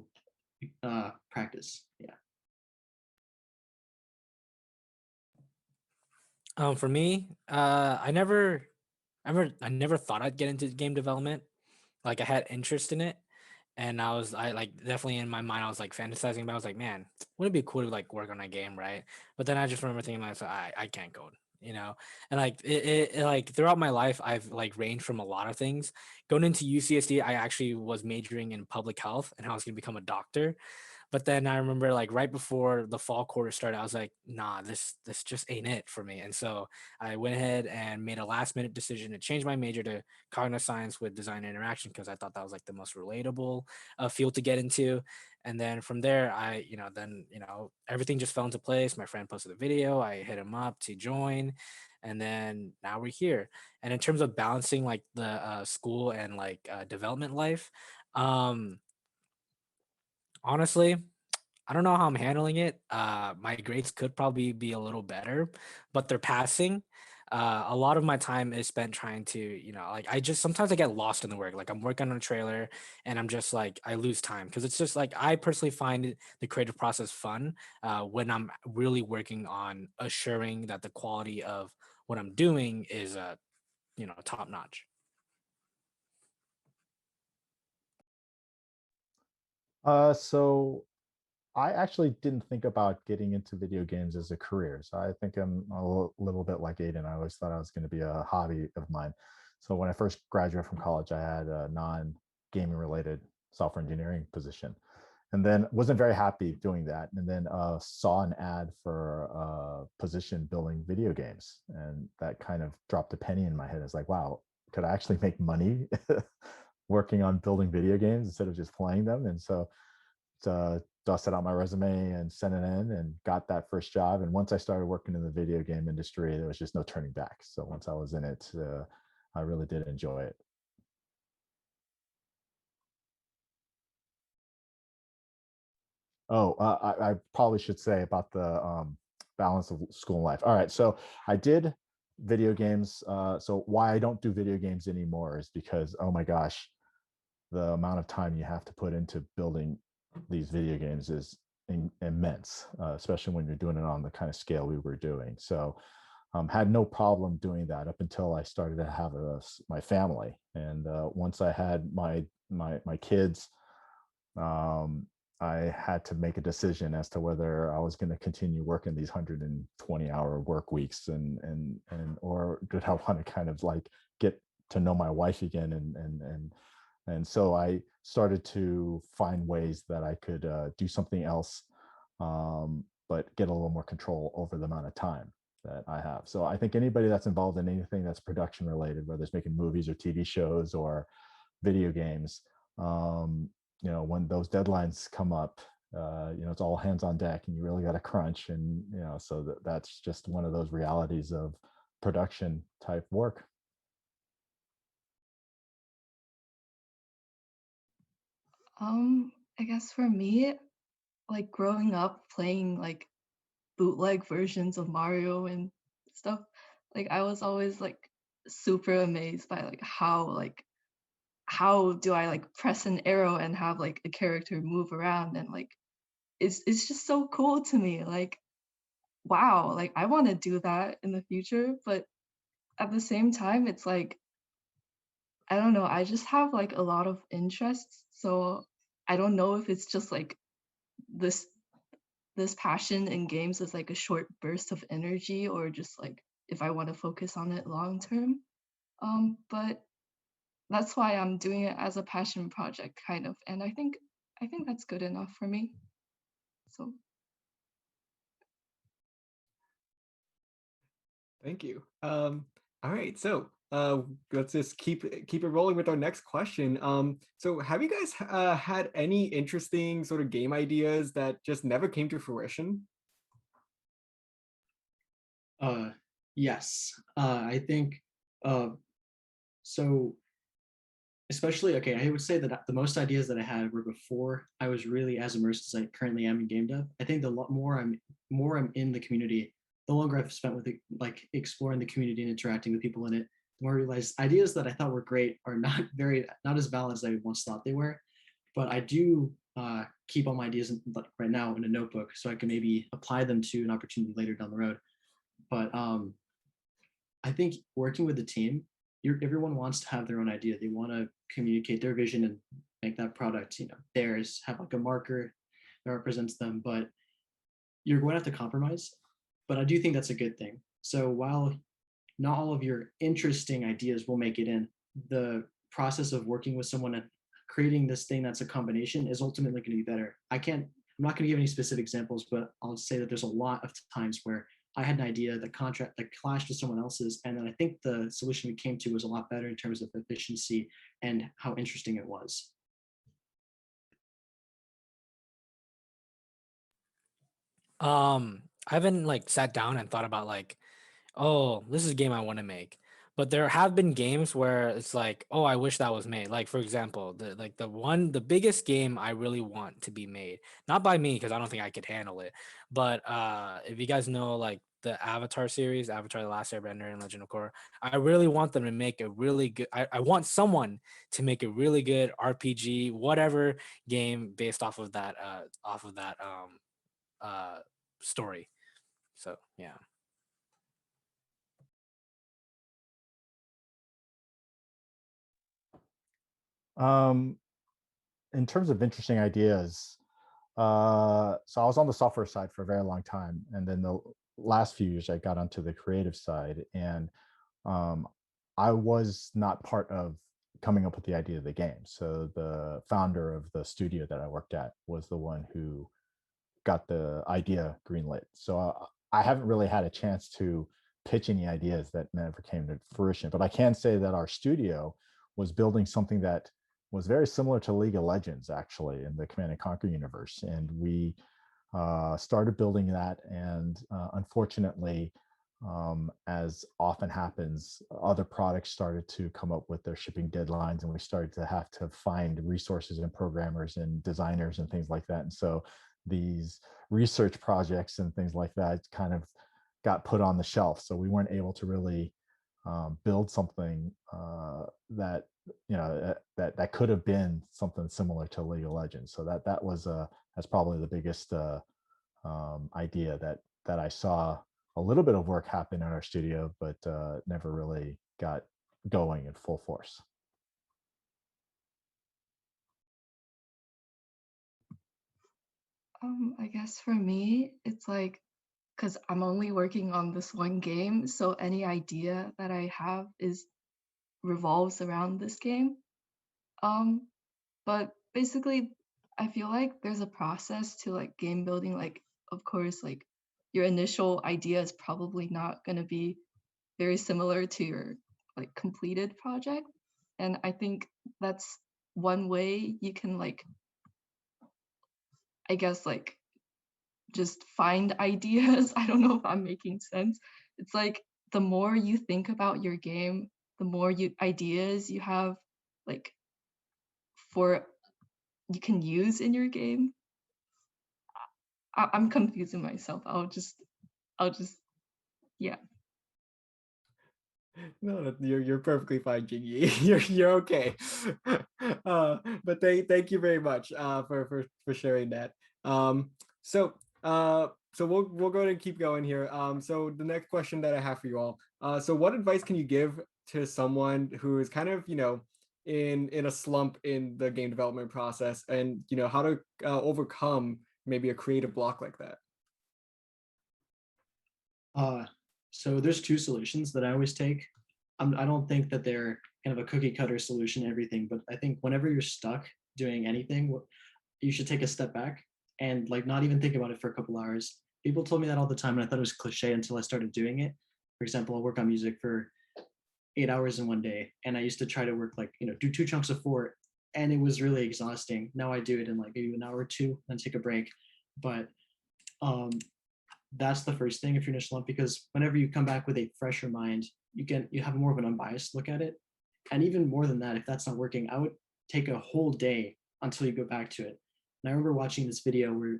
practice. Yeah. For me, I never thought I'd get into game development. Like I had interest in it, and I like definitely in my mind I was like fantasizing about. I was like, man, wouldn't it be cool to like work on a game, right? But then I just remember thinking to myself, I can't code, you know. And like like throughout my life, I've like ranged from a lot of things. Going into UCSD, I actually was majoring in public health, and I was gonna become a doctor. But then I remember like right before the fall quarter started, I was like, nah, this just ain't it for me. And so I went ahead and made a last minute decision to change my major to cognitive science with design and interaction because I thought that was like the most relatable field to get into. And then from there, everything just fell into place. My friend posted a video, I hit him up to join, and then now we're here. And in terms of balancing like the school and like development life, um, honestly, I don't know how I'm handling it. My grades could probably be a little better, but they're passing. A lot of my time is spent trying to, like I just sometimes I get lost in the work. Like I'm working on a trailer and I'm just like I lose time because it's just like I personally find the creative process fun when I'm really working on assuring that the quality of what I'm doing is top notch. So I actually didn't think about getting into video games as a career. So I think I'm a little bit like Aiden. I always thought I was going to be a hobby of mine. So when I first graduated from college, I had a non-gaming related software engineering position, and then wasn't very happy doing that. And then saw an ad for a position building video games, and that kind of dropped a penny in my head. It's like, wow, could I actually make money working on building video games instead of just playing them? And so dusted out my resume and sent it in and got that first job. And once I started working in the video game industry, there was just no turning back. So once I was in it, I really did enjoy it. Oh, I probably should say about the balance of school and life. All right, so I did video games. So why I don't do video games anymore is because, oh my gosh, the amount of time you have to put into building these video games is immense, especially when you're doing it on the kind of scale we were doing. So had no problem doing that up until I started to have my family. And once I had my kids, um, I had to make a decision as to whether I was going to continue working these 120-hour work weeks and or did I want to kind of like get to know my wife again and so I started to find ways that I could do something else, but get a little more control over the amount of time that I have. So I think anybody that's involved in anything that's production related, whether it's making movies or TV shows or video games, when those deadlines come up, it's all hands on deck and you really got to crunch. And, so that's just one of those realities of production type work. I guess for me, like growing up playing like bootleg versions of Mario and stuff, like I was always like super amazed by like how do I like press an arrow and have like a character move around, and like it's just so cool to me. Like wow, like I want to do that in the future, but at the same time it's like I don't know, I just have like a lot of interests, so I don't know if it's just like this this passion in games is like a short burst of energy or just like if I want to focus on it long term. But that's why I'm doing it as a passion project kind of, and I think that's good enough for me. So Thank you. All right, so let's just keep it rolling with our next question. So have you guys had any interesting sort of game ideas that just never came to fruition? Yes. I think so especially, okay, I would say that the most ideas that I had were before I was really as immersed as I currently am in game dev. I think the lot more I'm in the community, the longer I've spent with it, like exploring the community and interacting with people in it, the more I realize ideas that I thought were great are not as valid as I once thought they were. But I do keep all my ideas right now in a notebook so I can maybe apply them to an opportunity later down the road. But I think working with the team, everyone wants to have their own idea. They want to communicate their vision and make that product, theirs, have like a marker that represents them. But you're going to have to compromise. But I do think that's a good thing. So while not all of your interesting ideas will make it in, the process of working with someone and creating this thing that's a combination is ultimately going to be better. I'm not going to give any specific examples, but I'll say that there's a lot of times where I had an idea that clashed with someone else's, and then I think the solution we came to was a lot better in terms of efficiency and how interesting it was. I haven't like sat down and thought about like, oh, this is a game I want to make. But there have been games where it's like, oh, I wish that was made. Like for example, the biggest game I really want to be made, not by me because I don't think I could handle it. But if you guys know like the Avatar series, Avatar: The Last Airbender and Legend of Korra, I really want them to make a really good. I want someone to make a really good RPG, whatever game based off of that uh story. So yeah. Um, in terms of interesting ideas, so I was on the software side for a very long time, and then the last few years I got onto the creative side, and um, I was not part of coming up with the idea of the game. So the founder of the studio that I worked at was the one who got the idea greenlit. So I haven't really had a chance to pitch any ideas that never came to fruition. But I can say that our studio was building something that was very similar to League of Legends, actually, in the Command and Conquer universe. And we started building that. And unfortunately, as often happens, other products started to come up with their shipping deadlines, and we started to have to find resources and programmers and designers and things like that. And so these research projects and things like that kind of got put on the shelf. So we weren't able to really build something that that could have been something similar to League of Legends. So that was that's probably the biggest idea that I saw a little bit of work happen in our studio, but never really got going in full force. I guess for me, it's like, because I'm only working on this one game, so any idea that I have is revolves around this game. Um, but basically, I feel like there's a process to like game building. Like, of course, like your initial idea is probably not gonna be very similar to your like completed project, and I think that's one way you can like, I guess like just find ideas. I don't know if I'm making sense. It's like the more you think about your game, the more ideas you have like for you can use in your game. I'm confusing myself. I'll just yeah. No, you're perfectly fine, Jingy. You're okay. But thank you very much for sharing that. So we'll go ahead and keep going here. So the next question that I have for you all. So what advice can you give to someone who is kind of in a slump in the game development process, and how to overcome maybe a creative block like that? So there's two solutions that I always take. I don't think that they're kind of a cookie cutter solution to everything, but I think whenever you're stuck doing anything, you should take a step back and like not even think about it for a couple hours. People told me that all the time, and I thought it was cliche until I started doing it. For example, I'll work on music for 8 hours in one day, and I used to try to work like do 2 chunks of 4, and it was really exhausting. Now I do it in like maybe an hour or two, then take a break. But um, that's the first thing if you're in a slump, because whenever you come back with a fresher mind, you have more of an unbiased look at it. And even more than that, if that's not working, I would take a whole day until you go back to it. And I remember watching this video where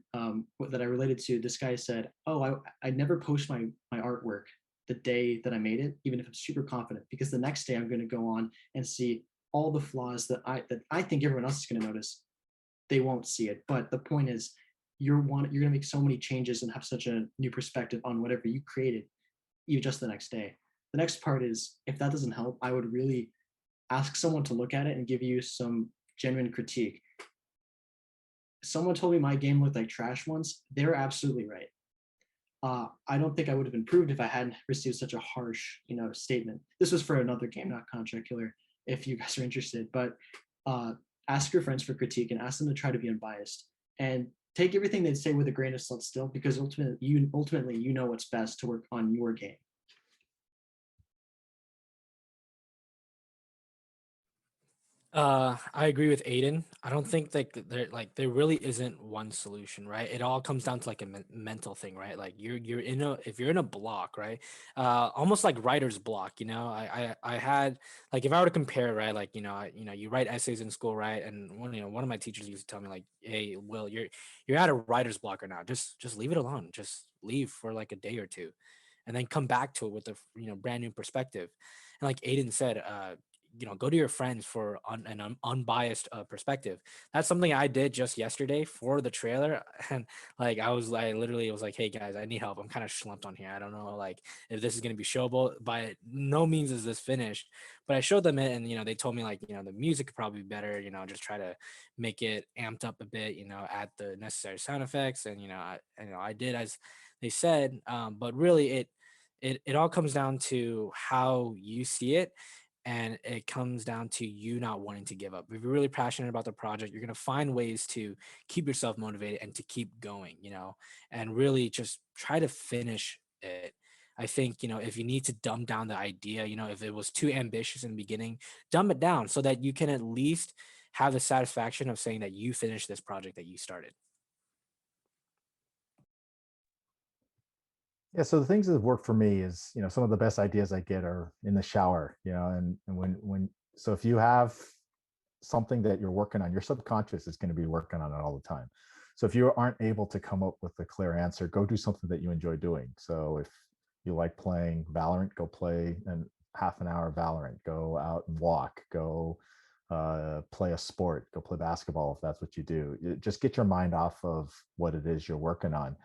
that I related to. This guy said, "Oh, I never post my artwork the day that I made it, even if I'm super confident, because the next day I'm going to go on and see all the flaws that I think everyone else is going to notice. They won't see it, but the point is, you're going to make so many changes and have such a new perspective on whatever you created, even just the next day. The next part is, if that doesn't help, I would really ask someone to look at it and give you some genuine critique. Someone told me my game looked like trash once. They're absolutely right. I don't think I would have improved if I hadn't received such a harsh, statement. This was for another game, not Contract Killer, if you guys are interested. But ask your friends for critique and ask them to try to be unbiased. And take everything they say with a grain of salt still, because ultimately you know what's best to work on your game. I agree with Aiden. I don't think there really isn't one solution, right? It all comes down to like a mental thing, right? Like if you're in a block, right? Almost like writer's block, I had like, if I were to compare, right? Like, you write essays in school, right? And one of my teachers used to tell me like, "Hey, Will, you're at a writer's block right now. Just leave it alone. Just leave for like a day or two, and then come back to it with a brand new perspective." And like Aiden said, go to your friends for an unbiased perspective. That's something I did just yesterday for the trailer. And like I literally was like, "Hey guys, I need help. I'm kind of slumped on here. I don't know like if this is going to be showable. By no means is this finished." But I showed them it, and they told me like, the music could probably be better, just try to make it amped up a bit, add the necessary sound effects. And I did as they said. But really it all comes down to how you see it, and it comes down to you not wanting to give up. If you're really passionate about the project, you're going to find ways to keep yourself motivated and to keep going, and really just try to finish it. I think, if you need to dumb down the idea, if it was too ambitious in the beginning, dumb it down so that you can at least have the satisfaction of saying that you finished this project that you started. Yeah, so the things that have worked for me is, some of the best ideas I get are in the shower, and so if you have something that you're working on, your subconscious is going to be working on it all the time. So if you aren't able to come up with a clear answer, go do something that you enjoy doing. So if you like playing Valorant, go play half an hour of Valorant, go out and walk, go play a sport, go play basketball if that's what you do. Just get your mind off of what it is you're working on,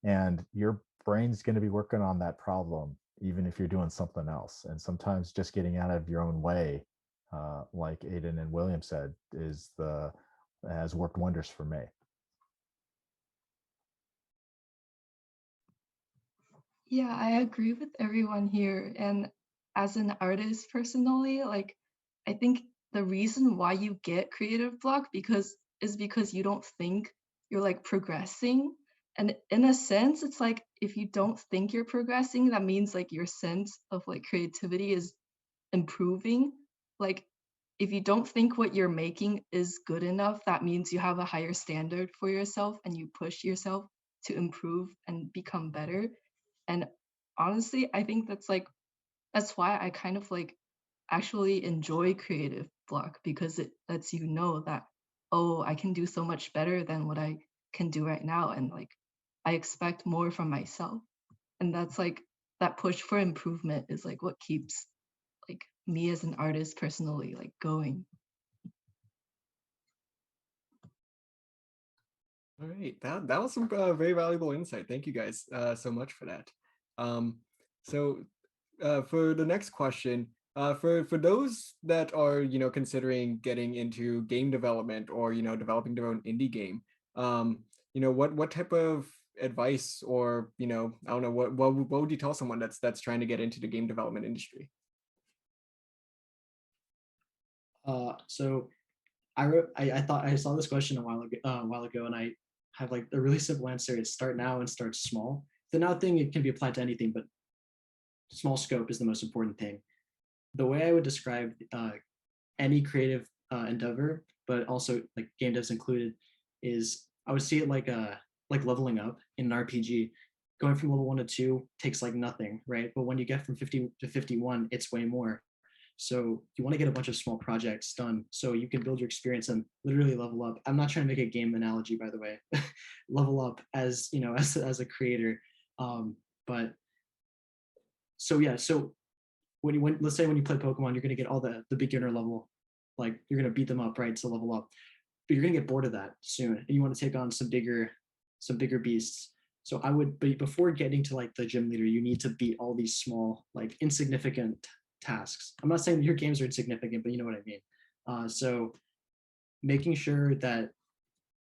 and your brain's going to be working on that problem even if you're doing something else. And sometimes just getting out of your own way, like Aiden and William said, has worked wonders for me. Yeah, I agree with everyone here. And as an artist personally, like I think the reason why you get creative block is because you don't think you're like progressing. And in a sense, it's like if you don't think you're progressing, that means like your sense of like creativity is improving. Like if you don't think what you're making is good enough, that means you have a higher standard for yourself and you push yourself to improve and become better. And honestly, I think that's why I kind of like actually enjoy creative block, because it lets you know that, oh, I can do so much better than what I can do right now, and like I expect more from myself. And that's like that push for improvement is like what keeps like me as an artist personally like going. All right, that was some very valuable insight. Thank you guys so much for that. So for the next question, for those that are considering getting into game development or developing their own indie game, what type of advice or I don't know, what would you tell someone that's trying to get into the game development industry? So I thought I saw this question a while ago, and I have like a really simple answer. Is start now and start small. The now thing, it can be applied to anything, but small scope is the most important thing. The way I would describe any creative endeavor, but also like game devs included, is I would see it like leveling up in an RPG. Going from level 1 to 2 takes like nothing, right? But when you get from 50 to 51, it's way more. So you want to get a bunch of small projects done so you can build your experience and literally level up. I'm not trying to make a game analogy, by the way, level up as, you know, as a creator. But so yeah, so let's say when you play Pokemon, you're going to get all the beginner level, like you're going to beat them up, right, to level up, but you're going to get bored of that soon, and you want to take on some bigger beasts. So I would, but before getting to like the gym leader, you need to beat all these small, like insignificant tasks. I'm not saying your games are insignificant, but you know what I mean. So making sure that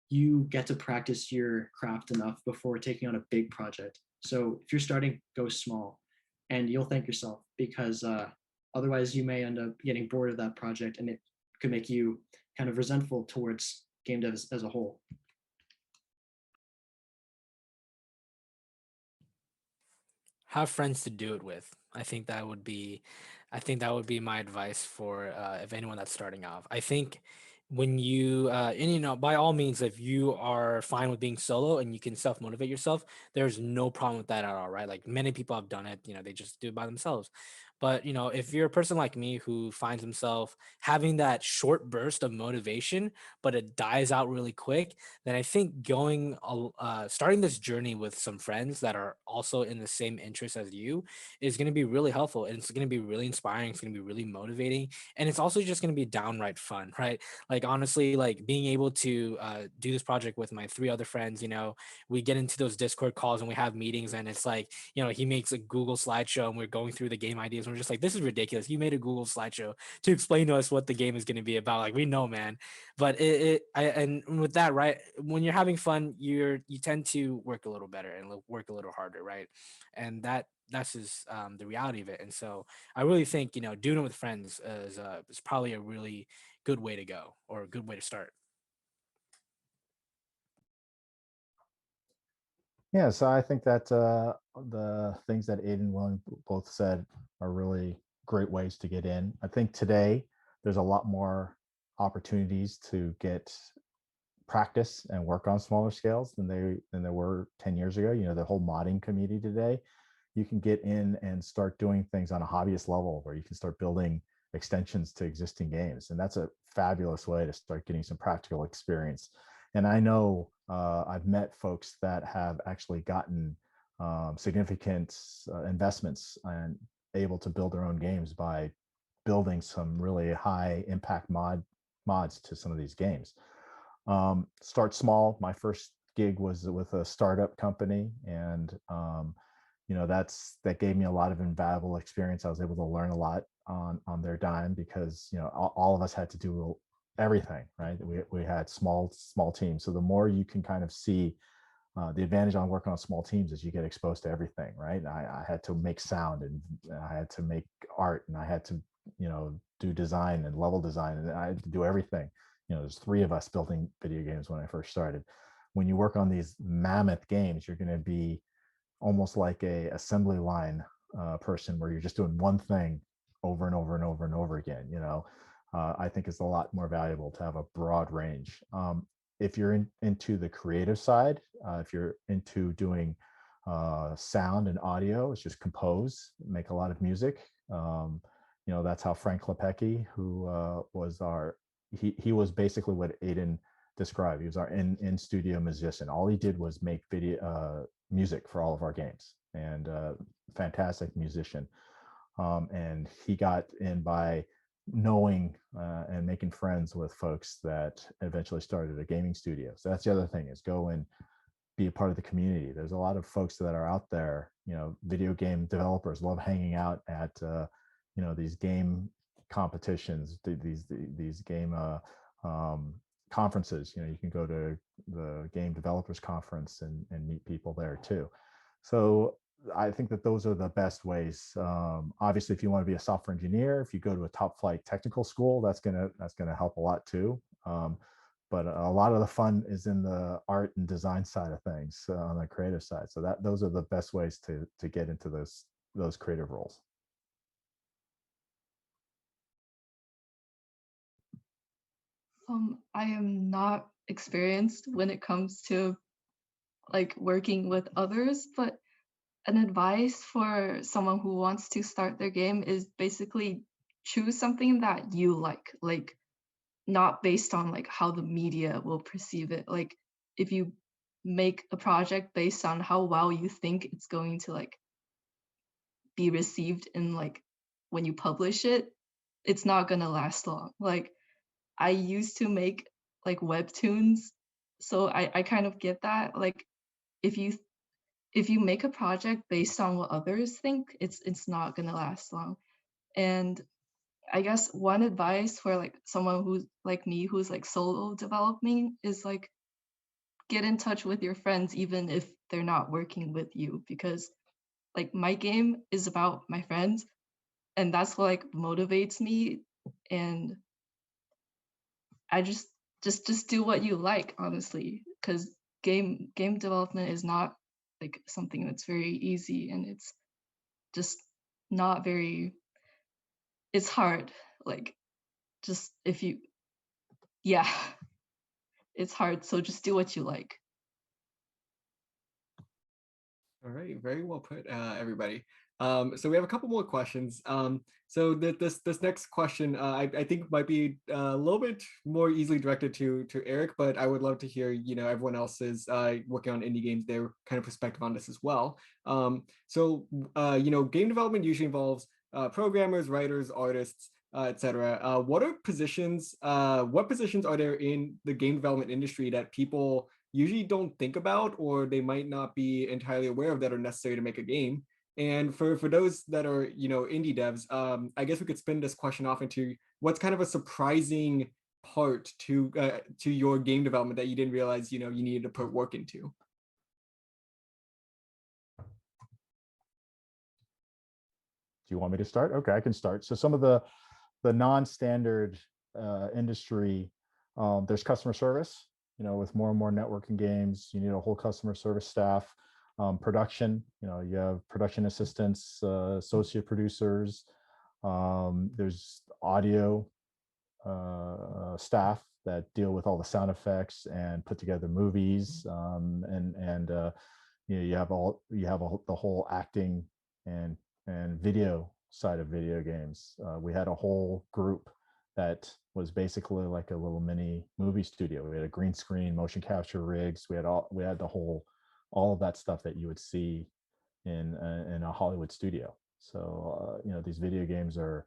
you get to practice your craft enough before taking on a big project. So if you're starting, go small, and you'll thank yourself, because otherwise you may end up getting bored of that project, and it could make you kind of resentful towards game dev as a whole. Have friends to do it with. I think that would be my advice for if anyone that's starting off. I think when you and you know, by all means, if you are fine with being solo and you can self motivate yourself, there's no problem with that at all, right? Like many people have done it, you know, they just do it by themselves. But you know, if you're a person like me who finds himself having that short burst of motivation, but it dies out really quick, then I think starting this journey with some friends that are also in the same interest as you is going to be really helpful, and it's going to be really inspiring. It's going to be really motivating, and it's also just going to be downright fun, right? Like honestly, like being able to do this project with my three other friends, you know, we get into those Discord calls and we have meetings, and it's like, you know, he makes a Google slideshow and we're going through the game ideas. And we're just like, this is ridiculous. You made a Google slideshow to explain to us what the game is going to be about. Like we know, man, but and with that, right, when you're having fun, you tend to work a little better and work a little harder, right? And that's just the reality of it. And so I really think, you know, doing it with friends is probably a really good way to go, or a good way to start. Yeah, so I think that the things that Aiden and William both said are really great ways to get in. I think today there's a lot more opportunities to get practice and work on smaller scales than there were 10 years ago. You know, the whole modding community today, you can get in and start doing things on a hobbyist level where you can start building extensions to existing games. And that's a fabulous way to start getting some practical experience. And I know I've met folks that have actually gotten significant investments and able to build their own games by building some really high impact mods to some of these games. Start small. My first gig was with a startup company, and you know, that gave me a lot of invaluable experience. I was able to learn a lot on their dime, because you know, all of us had to do everything, right? We had small teams, so the more you can kind of see the advantage on working on small teams is you get exposed to everything, right? I had to make sound, and I had to make art, and I had to, you know, do design and level design, and I had to do everything. You know, there's three of us building video games when I first started. When you work on these mammoth games, you're going to be almost like a assembly line person, where you're just doing one thing over and over and over and over again. You know, I think it's a lot more valuable to have a broad range. If you're into the creative side, if you're into doing sound and audio, it's just compose, make a lot of music. You know, that's how Frank Klepecki, who was he was basically what Aiden described. He was our in studio musician. All he did was make video music for all of our games, and fantastic musician. And he got in by knowing and making friends with folks that eventually started a gaming studio. So that's the other thing, is go and be a part of the community. There's a lot of folks that are out there, you know, video game developers love hanging out at you know, these game competitions, these game conferences. You know, you can go to the game developers conference and meet people there too. So I think that those are the best ways. Obviously, if you want to be a software engineer, if you go to a top flight technical school, that's gonna help a lot too. But a lot of the fun is in the art and design side of things, on the creative side. So those are the best ways to get into those creative roles. I am not experienced when it comes to like working with others, but an advice for someone who wants to start their game is basically choose something that you like not based on like how the media will perceive it. Like if you make a project based on how well you think it's going to like be received in like when you publish it, it's not gonna last long. Like I used to make like webtoons, so I kind of get that. Like if you if you make a project based on what others think, it's not gonna last long. And I guess one advice for like someone who's like me who's like solo developing is like get in touch with your friends even if they're not working with you, because like my game is about my friends and that's what like motivates me. And I just do what you like, honestly, because game development is not like something that's very easy, and it's just not very, it's hard. Like just if you, yeah, it's hard, so just do what you like. All right, very well put, everybody. So we have a couple more questions. So this next question, I think might be a little bit more easily directed to Eric, but I would love to hear, everyone else's working on indie games, their kind of perspective on this as well. Game development usually involves programmers, writers, artists, etc. What positions are there in the game development industry that people usually don't think about, or they might not be entirely aware of, that are necessary to make a game? And for those that are indie devs, I guess we could spin this question off into what's kind of a surprising part to your game development that you didn't realize you needed to put work into. Do you want me to start? Okay, I can start. So some of the non-standard industry, there's customer service. With more and more networking games, you need a whole customer service staff. Production, you have production assistants, associate producers. There's audio staff that deal with all the sound effects and put together movies. You have the whole acting and video side of video games. We had a whole group that was basically like a little mini movie studio. We had a green screen, motion capture rigs. We had all of that stuff that you would see in a Hollywood studio. So these video games are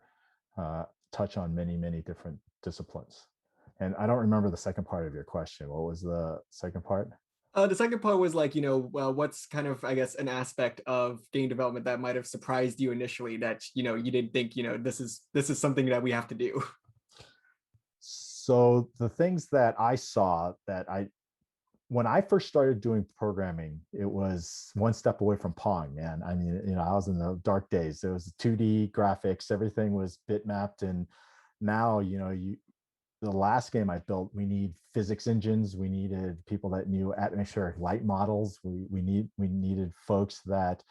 touch on many different disciplines. And I don't remember the second part of your question. What was the second part? The second part was like, what's kind of, I guess, an aspect of game development that might have surprised you initially that, you didn't think, this is something that we have to do. So the things that I saw when I first started doing programming, it was one step away from Pong, man. I mean, I was in the dark days. There was 2D graphics, everything was bitmapped. And now, the last game I built, we need physics engines. We needed people that knew atmospheric light models. We needed folks that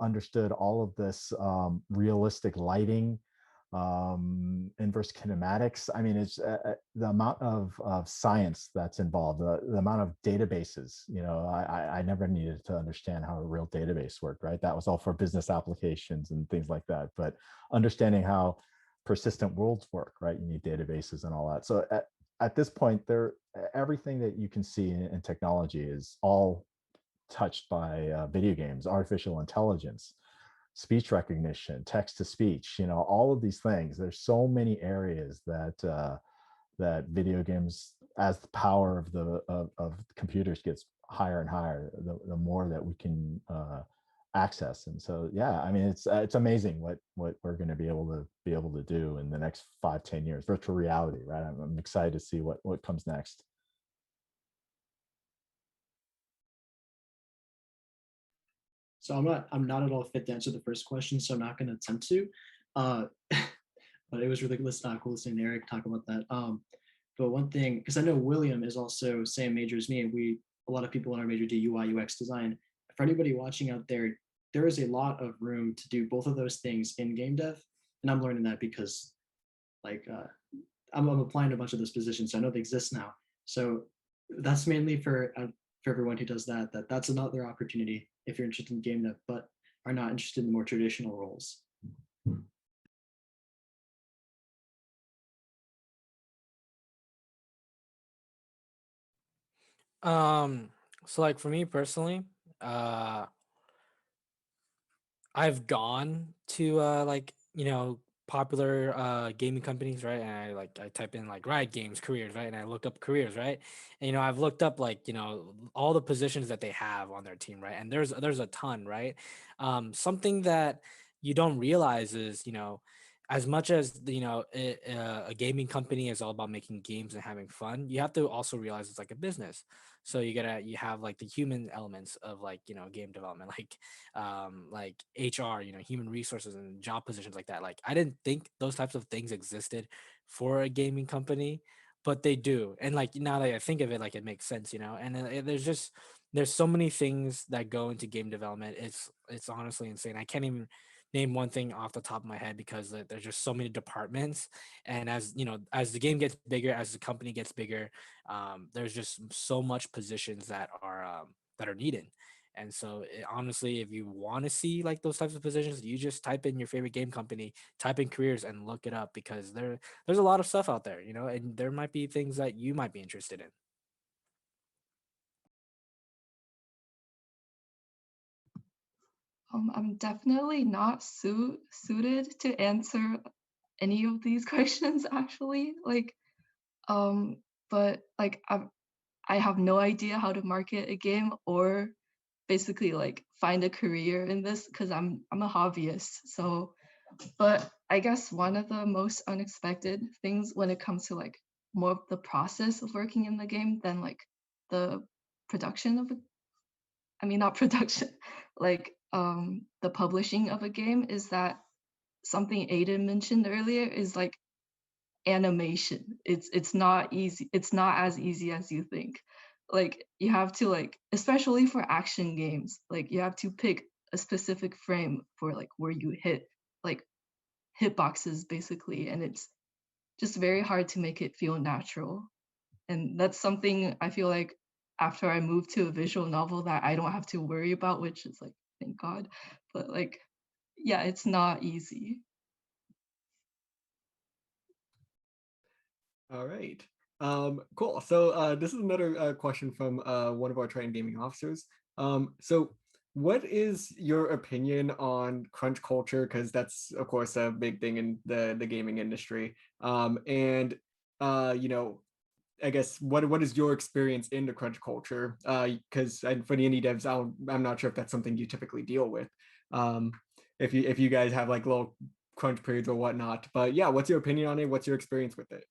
understood all of this realistic lighting, inverse kinematics. I mean, it's the amount of science that's involved, the amount of databases. I never needed to understand how a real database worked, right? That was all for business applications and things like that. But understanding how persistent worlds work, right? You need databases and all that. So at this point, everything that you can see in technology is all touched by video games, artificial intelligence, speech recognition, text to speech, all of these things. There's so many areas that video games, as the power of computers gets higher and higher, the more that we can access. And so, yeah, I mean, it's amazing what we're going to be able to do in the next 5-10 years. Virtual reality, right? I'm excited to see what comes next. So I'm not at all fit to answer the first question, so I'm not going to attempt to. But it was really cool listening to Eric talk about that. But one thing, because I know William is also same major as me, and a lot of people in our major do UI UX design. For anybody watching out there, there is a lot of room to do both of those things in game dev, and I'm learning that because, I'm applying to a bunch of those positions, so I know they exist now. So that's mainly for everyone who does that. That's another opportunity if you're interested in game dev, but are not interested in the more traditional roles. So like for me personally, uh I've gone to like popular gaming companies, right? And I type in like Riot Games careers, right? And I look up careers, right? And I've looked up like all the positions that they have on their team, right? And there's a ton, right? Something that you don't realize is as much as a gaming company is all about making games and having fun, you have to also realize it's like a business. So you have like the human elements of like game development, like HR, human resources and job positions like that. Like I didn't think those types of things existed for a gaming company, but they do. And like now that I think of it, like it makes sense, And there's so many things that go into game development. It's honestly insane. I can't even name one thing off the top of my head because there's just so many departments. And as as the game gets bigger, as the company gets bigger, there's just so much positions that are needed. And so honestly, if you want to see like those types of positions, you just type in your favorite game company, type in careers and look it up because there's a lot of stuff out there, and there might be things that you might be interested in. I'm definitely not suited to answer any of these questions actually. But like I have no idea how to market a game or basically like find a career in this because I'm a hobbyist. So, but I guess one of the most unexpected things when it comes to like more of the process of working in the game than like the production of I mean not production, like the publishing of a game is that something Aiden mentioned earlier is like animation. It's not easy. It's not as easy as you think. Like you have to like, especially for action games, like you have to pick a specific frame for like where you hit like hitboxes basically, and it's just very hard to make it feel natural. And that's something I feel like after I moved to a visual novel that I don't have to worry about, which is like thank God. But like yeah, it's not easy. All right. Cool. So this is another question from one of our Triton Gaming officers. So what is your opinion on crunch culture? Because that's of course a big thing in the gaming industry. And I guess what is your experience in the crunch culture? Because for the indie devs, I'm not sure if that's something you typically deal with. Um, if you guys have like little crunch periods or whatnot. But yeah, what's your opinion on it? What's your experience with it?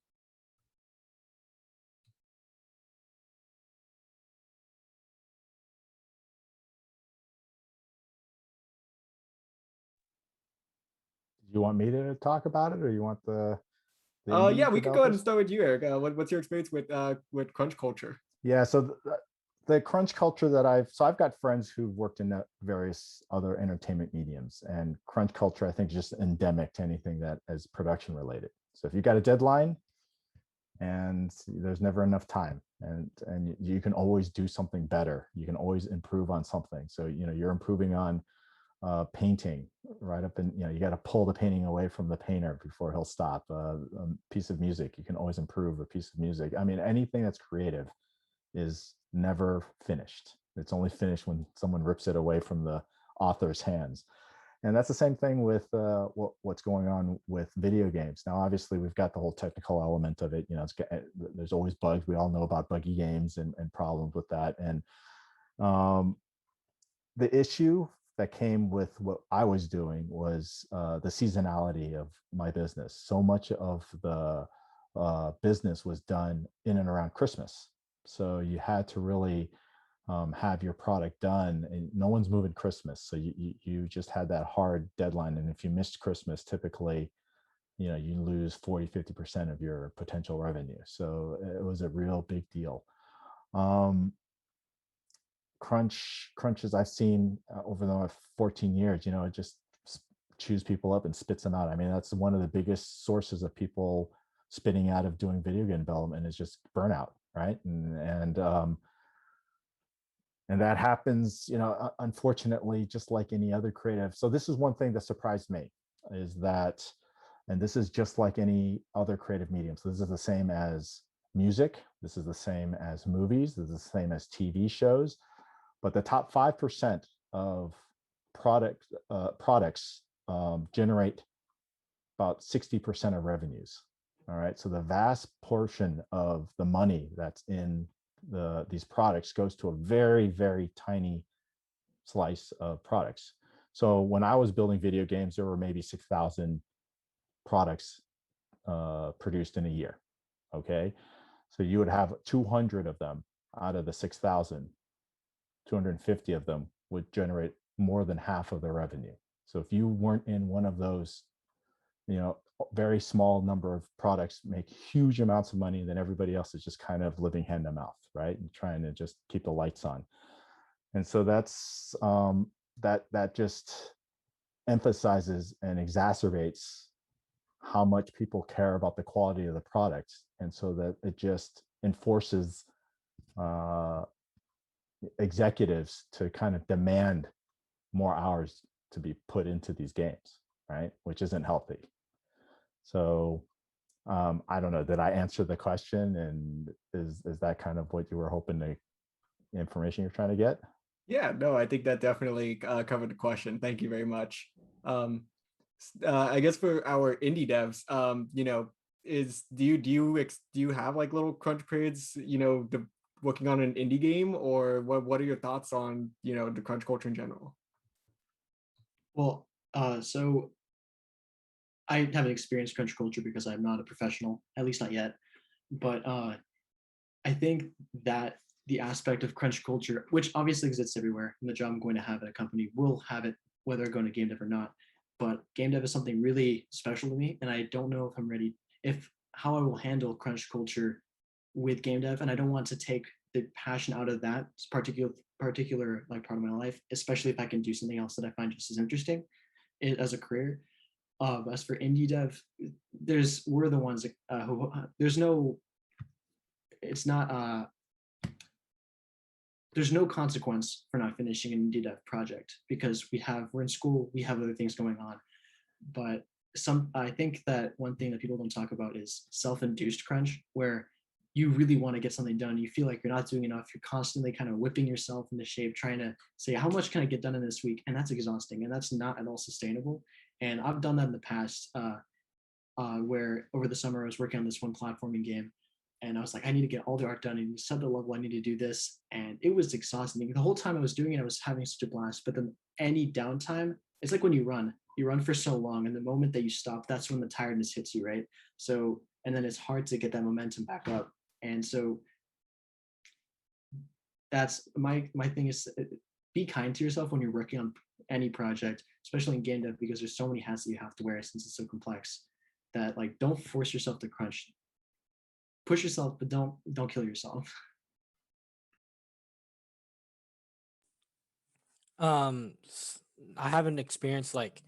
Do you want me to talk about it, or you want the Yeah, indie we could go ahead and developers? start with you, Eric. What's your experience with crunch culture? Yeah, so the crunch culture that I've got friends who've worked in various other entertainment mediums, and crunch culture I think is just endemic to anything that is production related. So if you got a deadline and there's never enough time, and you can always do something better, you can always improve on something. So you're improving on painting right up in, you got to pull the painting away from the painter before he'll stop. A piece of music, you can always improve a piece of music. I mean, anything that's creative is never finished. It's only finished when someone rips it away from the author's hands. And that's the same thing with what's going on with video games. Now, obviously, we've got the whole technical element of it. There's always bugs. We all know about buggy games and problems with that. And the issue that came with what I was doing was the seasonality of my business. So much of the business was done in and around Christmas. So you had to really have your product done, and no one's moving Christmas. So you just had that hard deadline. And if you missed Christmas, typically, you lose 40-50% of your potential revenue. So it was a real big deal. Crunches I've seen over the 14 years, it just chews people up and spits them out. I mean, that's one of the biggest sources of people spitting out of doing video game development is just burnout, right? And that happens, unfortunately, just like any other creative. So this is one thing that surprised me is that, and this is just like any other creative medium. So this is the same as music. This is the same as movies. This is the same as TV shows. But the top 5% of products generate about 60% of revenues. All right. So the vast portion of the money that's in these products goes to a very, very tiny slice of products. So when I was building video games, there were maybe 6,000 products produced in a year. Okay. So you would have 200 of them out of the 6,000, 250 of them would generate more than half of the revenue. So if you weren't in one of those, very small number of products make huge amounts of money, then everybody else is just kind of living hand to mouth, right? And trying to just keep the lights on. And so that's that just emphasizes and exacerbates how much people care about the quality of the product, and so that it just enforces executives to kind of demand more hours to be put into these games, right? Which isn't healthy. So I don't know, did I answer the question? And is that kind of what you were hoping to, information you're trying to get? Yeah, no, I think that definitely covered the question. Thank you very much. I guess for our indie devs, do you have like little crunch periods, working on an indie game, or what are your thoughts on the crunch culture in general? Well, so I haven't experienced crunch culture because I'm not a professional, at least not yet. But I think that the aspect of crunch culture, which obviously exists everywhere, and the job I'm going to have at a company will have it, whether I go into game dev or not. But game dev is something really special to me, and I don't know if I'm ready, if how I will handle crunch culture with game dev, and I don't want to take the passion out of that particular like part of my life, especially if I can do something else that I find just as interesting as a career. As for indie dev, we're the ones that, who there's no, it's not there's no consequence for not finishing an indie dev project because we're in school, we have other things going on. But I think that one thing that people don't talk about is self-induced crunch, where you really want to get something done. You feel like you're not doing enough. You're constantly kind of whipping yourself into shape, trying to say, how much can I get done in this week? And that's exhausting, and that's not at all sustainable. And I've done that in the past, where over the summer I was working on this one platforming game, and I was like, I need to get all the art done and set the level. I need to do this, and it was exhausting. The whole time I was doing it, I was having such a blast. But then any downtime, it's like when you run for so long, and the moment that you stop, that's when the tiredness hits you, right? So, and then it's hard to get that momentum back up. And so that's my thing is be kind to yourself when you're working on any project, especially in game dev, because there's so many hats that you have to wear since it's so complex, that like don't force yourself to crunch. Push yourself, but don't kill yourself. I haven't experienced like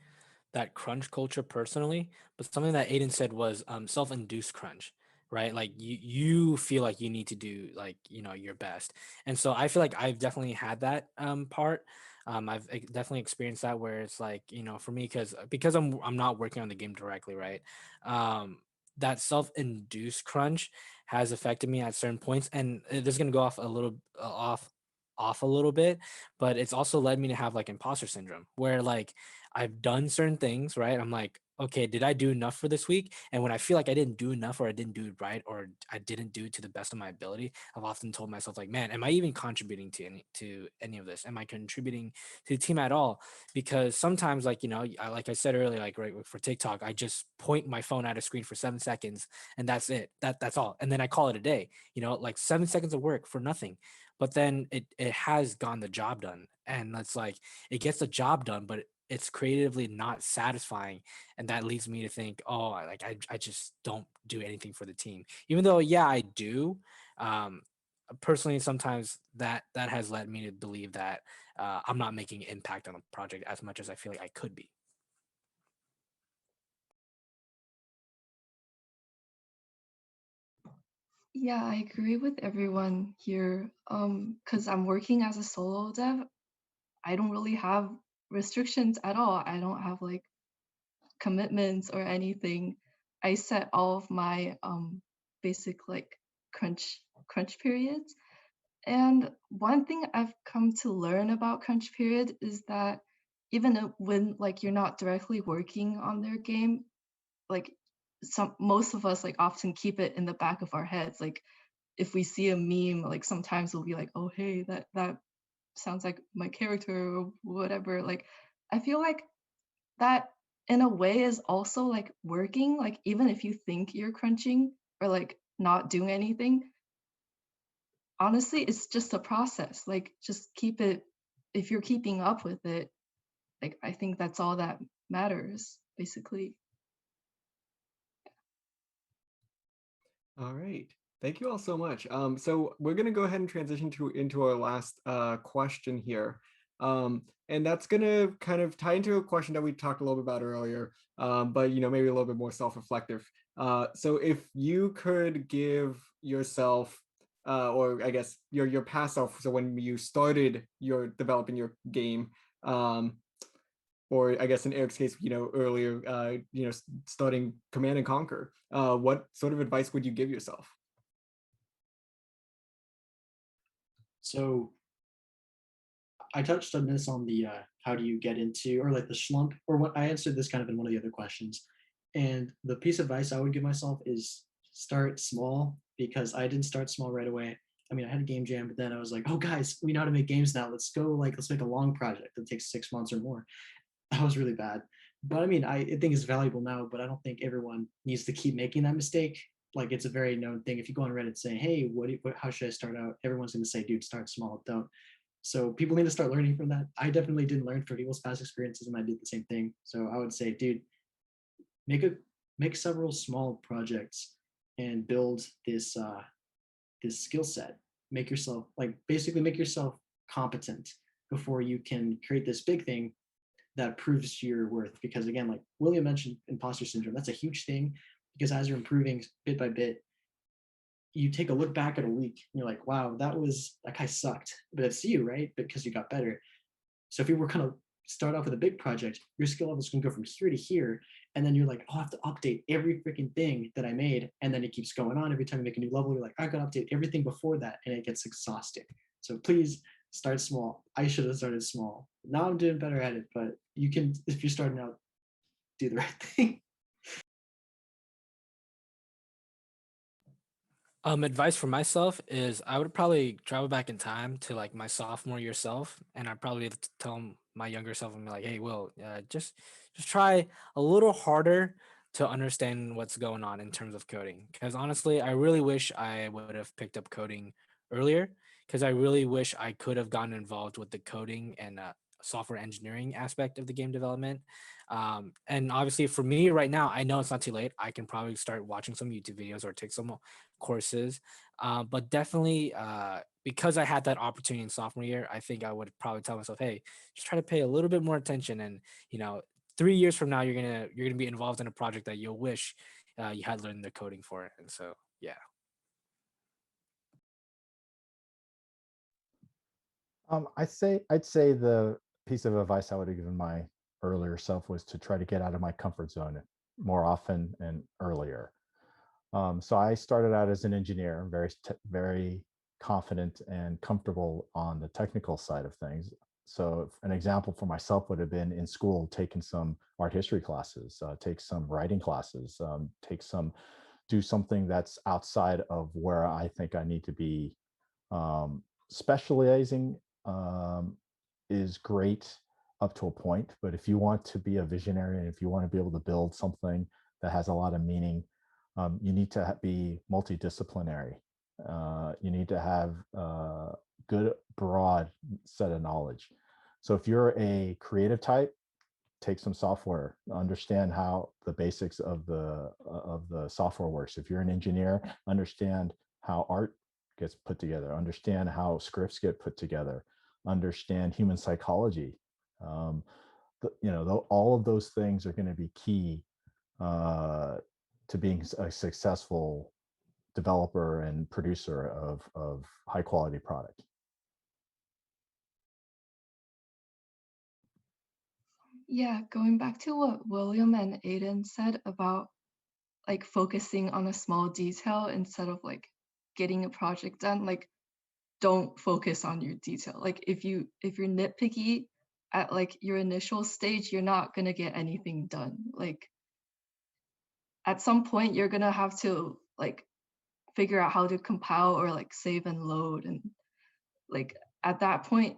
that crunch culture personally, but something that Aiden said was self-induced crunch, right? Like you feel like you need to do like your best, and so I feel like I've definitely had that part. Definitely experienced that where it's like for me because I'm not working on the game directly, right? That self-induced crunch has affected me at certain points, and this is gonna go off a little off a little bit, but it's also led me to have like imposter syndrome where like I've done certain things, right? I'm like, okay, did I do enough for this week? And when I feel like I didn't do enough or I didn't do it right or I didn't do it to the best of my ability, I've often told myself like, man, am I even contributing to any of this? Am I contributing to the team at all? Because sometimes like, like I said earlier, like right for TikTok, I just point my phone at a screen for 7 seconds and that's it. That's all. And then I call it a day, like 7 seconds of work for nothing. But then it has gotten the job done. And it's like it gets the job done, but it's creatively not satisfying, and that leads me to think, oh, I just don't do anything for the team, even though yeah I do. um Personally, sometimes that has led me to believe that I'm not making impact on the project as much as I feel like I could be. Yeah, I agree with everyone here. Because I'm working as a solo dev, I don't really have restrictions at all. I don't have like commitments or anything. I set all of my basic like crunch periods. And one thing I've come to learn about crunch period is that even when like you're not directly working on their game, like most of us like often keep it in the back of our heads. Like if we see a meme, like sometimes we'll be like, oh hey, that sounds like my character or whatever. Like I feel like that in a way is also like working. Like even if you think you're crunching or like not doing anything, honestly, it's just a process. Like just keep it, if you're keeping up with it, like I think that's all that matters, basically. All right. Thank you all so much. So we're going to go ahead and transition into our last question here. And that's going to kind of tie into a question that we talked a little bit about earlier, but maybe a little bit more self-reflective. So if you could give yourself, or I guess your past self, so when you started your developing your game, or I guess in Eric's case, earlier, starting Command and Conquer, what sort of advice would you give yourself? So I touched on this on the how do you get into, or like the slump, or what I answered this kind of in one of the other questions. And the piece of advice I would give myself is start small, because I didn't start small right away. I mean, I had a game jam, but then I was like, oh guys, we know how to make games now. Let's make a long project that takes 6 months or more. That was really bad. But I mean, I think it's valuable now, but I don't think everyone needs to keep making that mistake. Like it's a very known thing. If you go on Reddit saying, hey, how should I start out? Everyone's going to say, dude, start small, don't. So people need to start learning from that. I definitely didn't learn from people's past experiences, and I did the same thing. So I would say, dude, make several small projects and build this this skill set. Make yourself basically make yourself competent before you can create this big thing that proves your worth. Because again, like William mentioned, imposter syndrome, that's a huge thing, because as you're improving bit by bit, you take a look back at a week and you're like, wow, that guy sucked, but it's you, right? Because you got better. So if you were kind of start off with a big project, your skill level is going to go from here to here, and then you're like, oh, I have to update every freaking thing that I made, and then it keeps going on. Every time you make a new level, you're like, I got to update everything before that, and it gets exhausting. So please start small. I should have started small. Now I'm doing better at it, but you can, if you're starting out, do the right thing. Advice for myself is I would probably travel back in time to like my sophomore year self, and I'd probably tell my younger self and be like, "Hey, Will, just try a little harder to understand what's going on in terms of coding." Because honestly, I really wish I would have picked up coding earlier. Because I really wish I could have gotten involved with the coding and software engineering aspect of the game development. And obviously, for me right now, I know it's not too late. I can probably start watching some YouTube videos or take some courses. But definitely, because I had that opportunity in sophomore year, I think I would probably tell myself, hey, just try to pay a little bit more attention. And, 3 years from now, you're gonna be involved in a project that you'll wish you had learned the coding for it. And so, yeah. I'd say the piece of advice I would have given my earlier self was to try to get out of my comfort zone more often and earlier. So I started out as an engineer, very confident and comfortable on the technical side of things. So an example for myself would have been in school, taking some art history classes, take some writing classes, do something that's outside of where I think I need to be. Specializing is great up to a point, but if you want to be a visionary and if you want to be able to build something that has a lot of meaning, you need to be multidisciplinary. You need to have a good, broad set of knowledge. So if you're a creative type, take some software, understand how the basics of the software works. If you're an engineer, understand how art gets put together, understand how scripts get put together, understand human psychology. All of those things are going to be key to being a successful developer and producer of high quality product. Yeah, going back to what William and Aiden said about like focusing on a small detail instead of like getting a project done, like don't focus on your detail. Like if you're nitpicky at like your initial stage, you're not gonna get anything done. Like at some point you're gonna have to like figure out how to compile or like save and load, and like at that point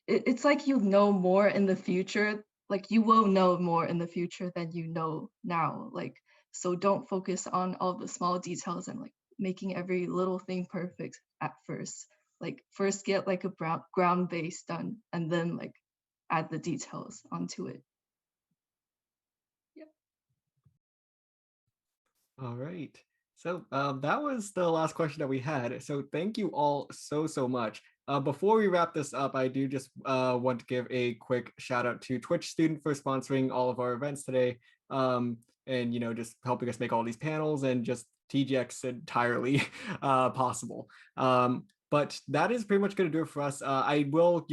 it's like you know more in the future, like you will know more in the future than you know now. Like so don't focus on all the small details and like making every little thing perfect at first. Like first get like a ground base done and then like add the details onto it. Yep. All right. So that was the last question that we had. So thank you all so much. Before we wrap this up, I do just want to give a quick shout out to Twitch Student for sponsoring all of our events today, and just helping us make all these panels and just TGEX entirely possible. But that is pretty much going to do it for us. I will,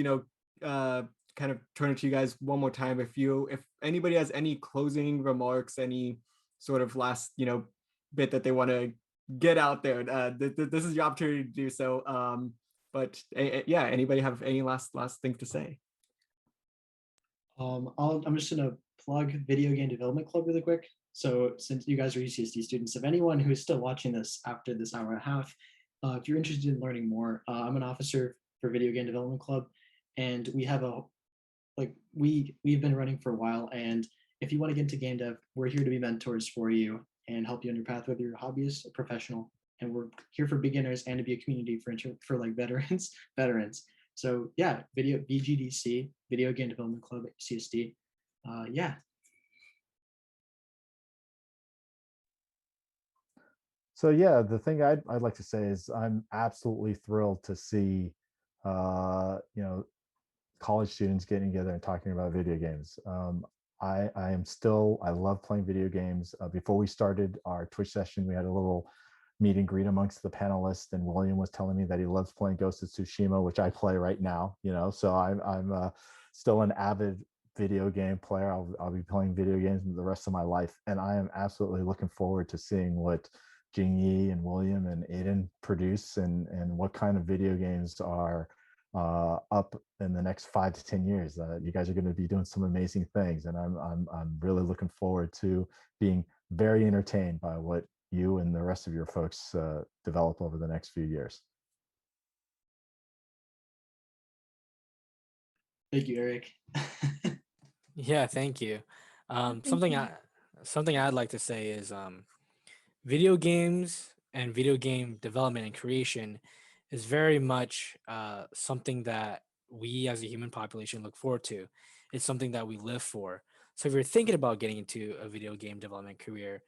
kind of turn it to you guys one more time. If anybody has any closing remarks, any sort of last, bit that they want to get out there, this is your opportunity to do so. But yeah, anybody have any last things to say? I'm just gonna plug Video Game Development Club really quick. So since you guys are UCSD students, if anyone who is still watching this after this hour and a half, if you're interested in learning more, I'm an officer for Video Game Development Club, and we have we've been running for a while. And if you want to get into game dev, we're here to be mentors for you and help you on your path, whether you're a hobbyist or professional. And we're here for beginners and to be a community for like veterans. So yeah, VGDC, Video Game Development Club at UCSD. Yeah. So yeah, the thing I'd like to say is I'm absolutely thrilled to see, college students getting together and talking about video games. I love playing video games. Before we started our Twitch session, we had a little meet and greet amongst the panelists, and William was telling me that he loves playing Ghost of Tsushima, which I play right now. So I'm still an avid video game player. I'll be playing video games the rest of my life, and I am absolutely looking forward to seeing what Jingyi and William and Aiden produce, and what kind of video games are up in the next 5 to 10 years. You guys are going to be doing some amazing things, and I'm really looking forward to being very entertained by what you and the rest of your folks develop over the next few years. Thank you, Eric. Yeah, thank you. Thank Something you. something I'd like to say is video games and video game development and creation is very much something that we as a human population look forward to. It's something that we live for. So if you're thinking about getting into a video game development career,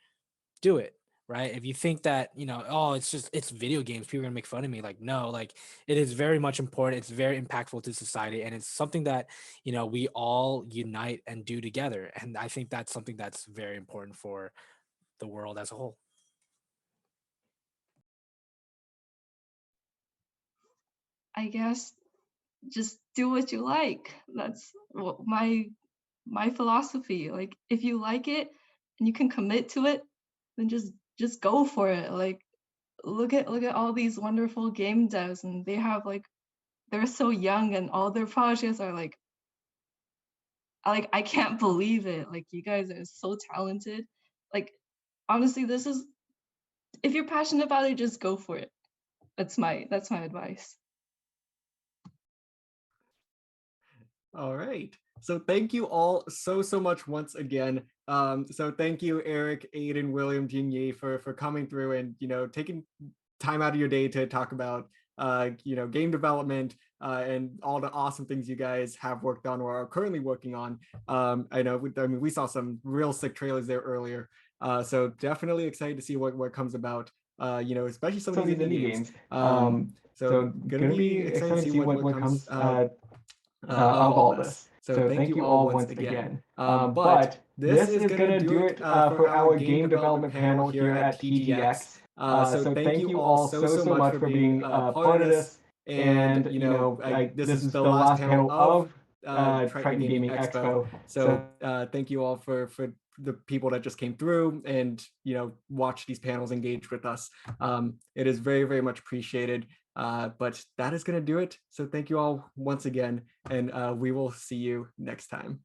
do it. Right. If you think that, oh, it's video games, people are gonna make fun of me. Like, no, like it is very much important. It's very impactful to society. And it's something that, we all unite and do together. And I think that's something that's very important for the world as a whole. I guess just do what you like. That's what my philosophy. Like if you like it and you can commit to it, then just go for it. Like look at all these wonderful game devs, and they have like they're so young and all their projects are like I can't believe it. Like you guys are so talented. Like honestly, this is if you're passionate about it, just go for it. That's my advice. All right. So thank you all so much once again. So thank you, Eric, Aiden, William, Jingyi for coming through and taking time out of your day to talk about game development and all the awesome things you guys have worked on or are currently working on. I know we saw some real sick trailers there earlier. So definitely excited to see what comes about. Especially some of these indie games. So gonna be excited to see what comes of all this. So thank you all once again. But this is gonna do it for our game development panel here at TGEX. So thank you all so much for being part of this. And this is the last panel of Triton Gaming Expo. So thank you all for the people that just came through and watch these panels, engage with us. It is very, very much appreciated. But that is going to do it. So thank you all once again, and we will see you next time.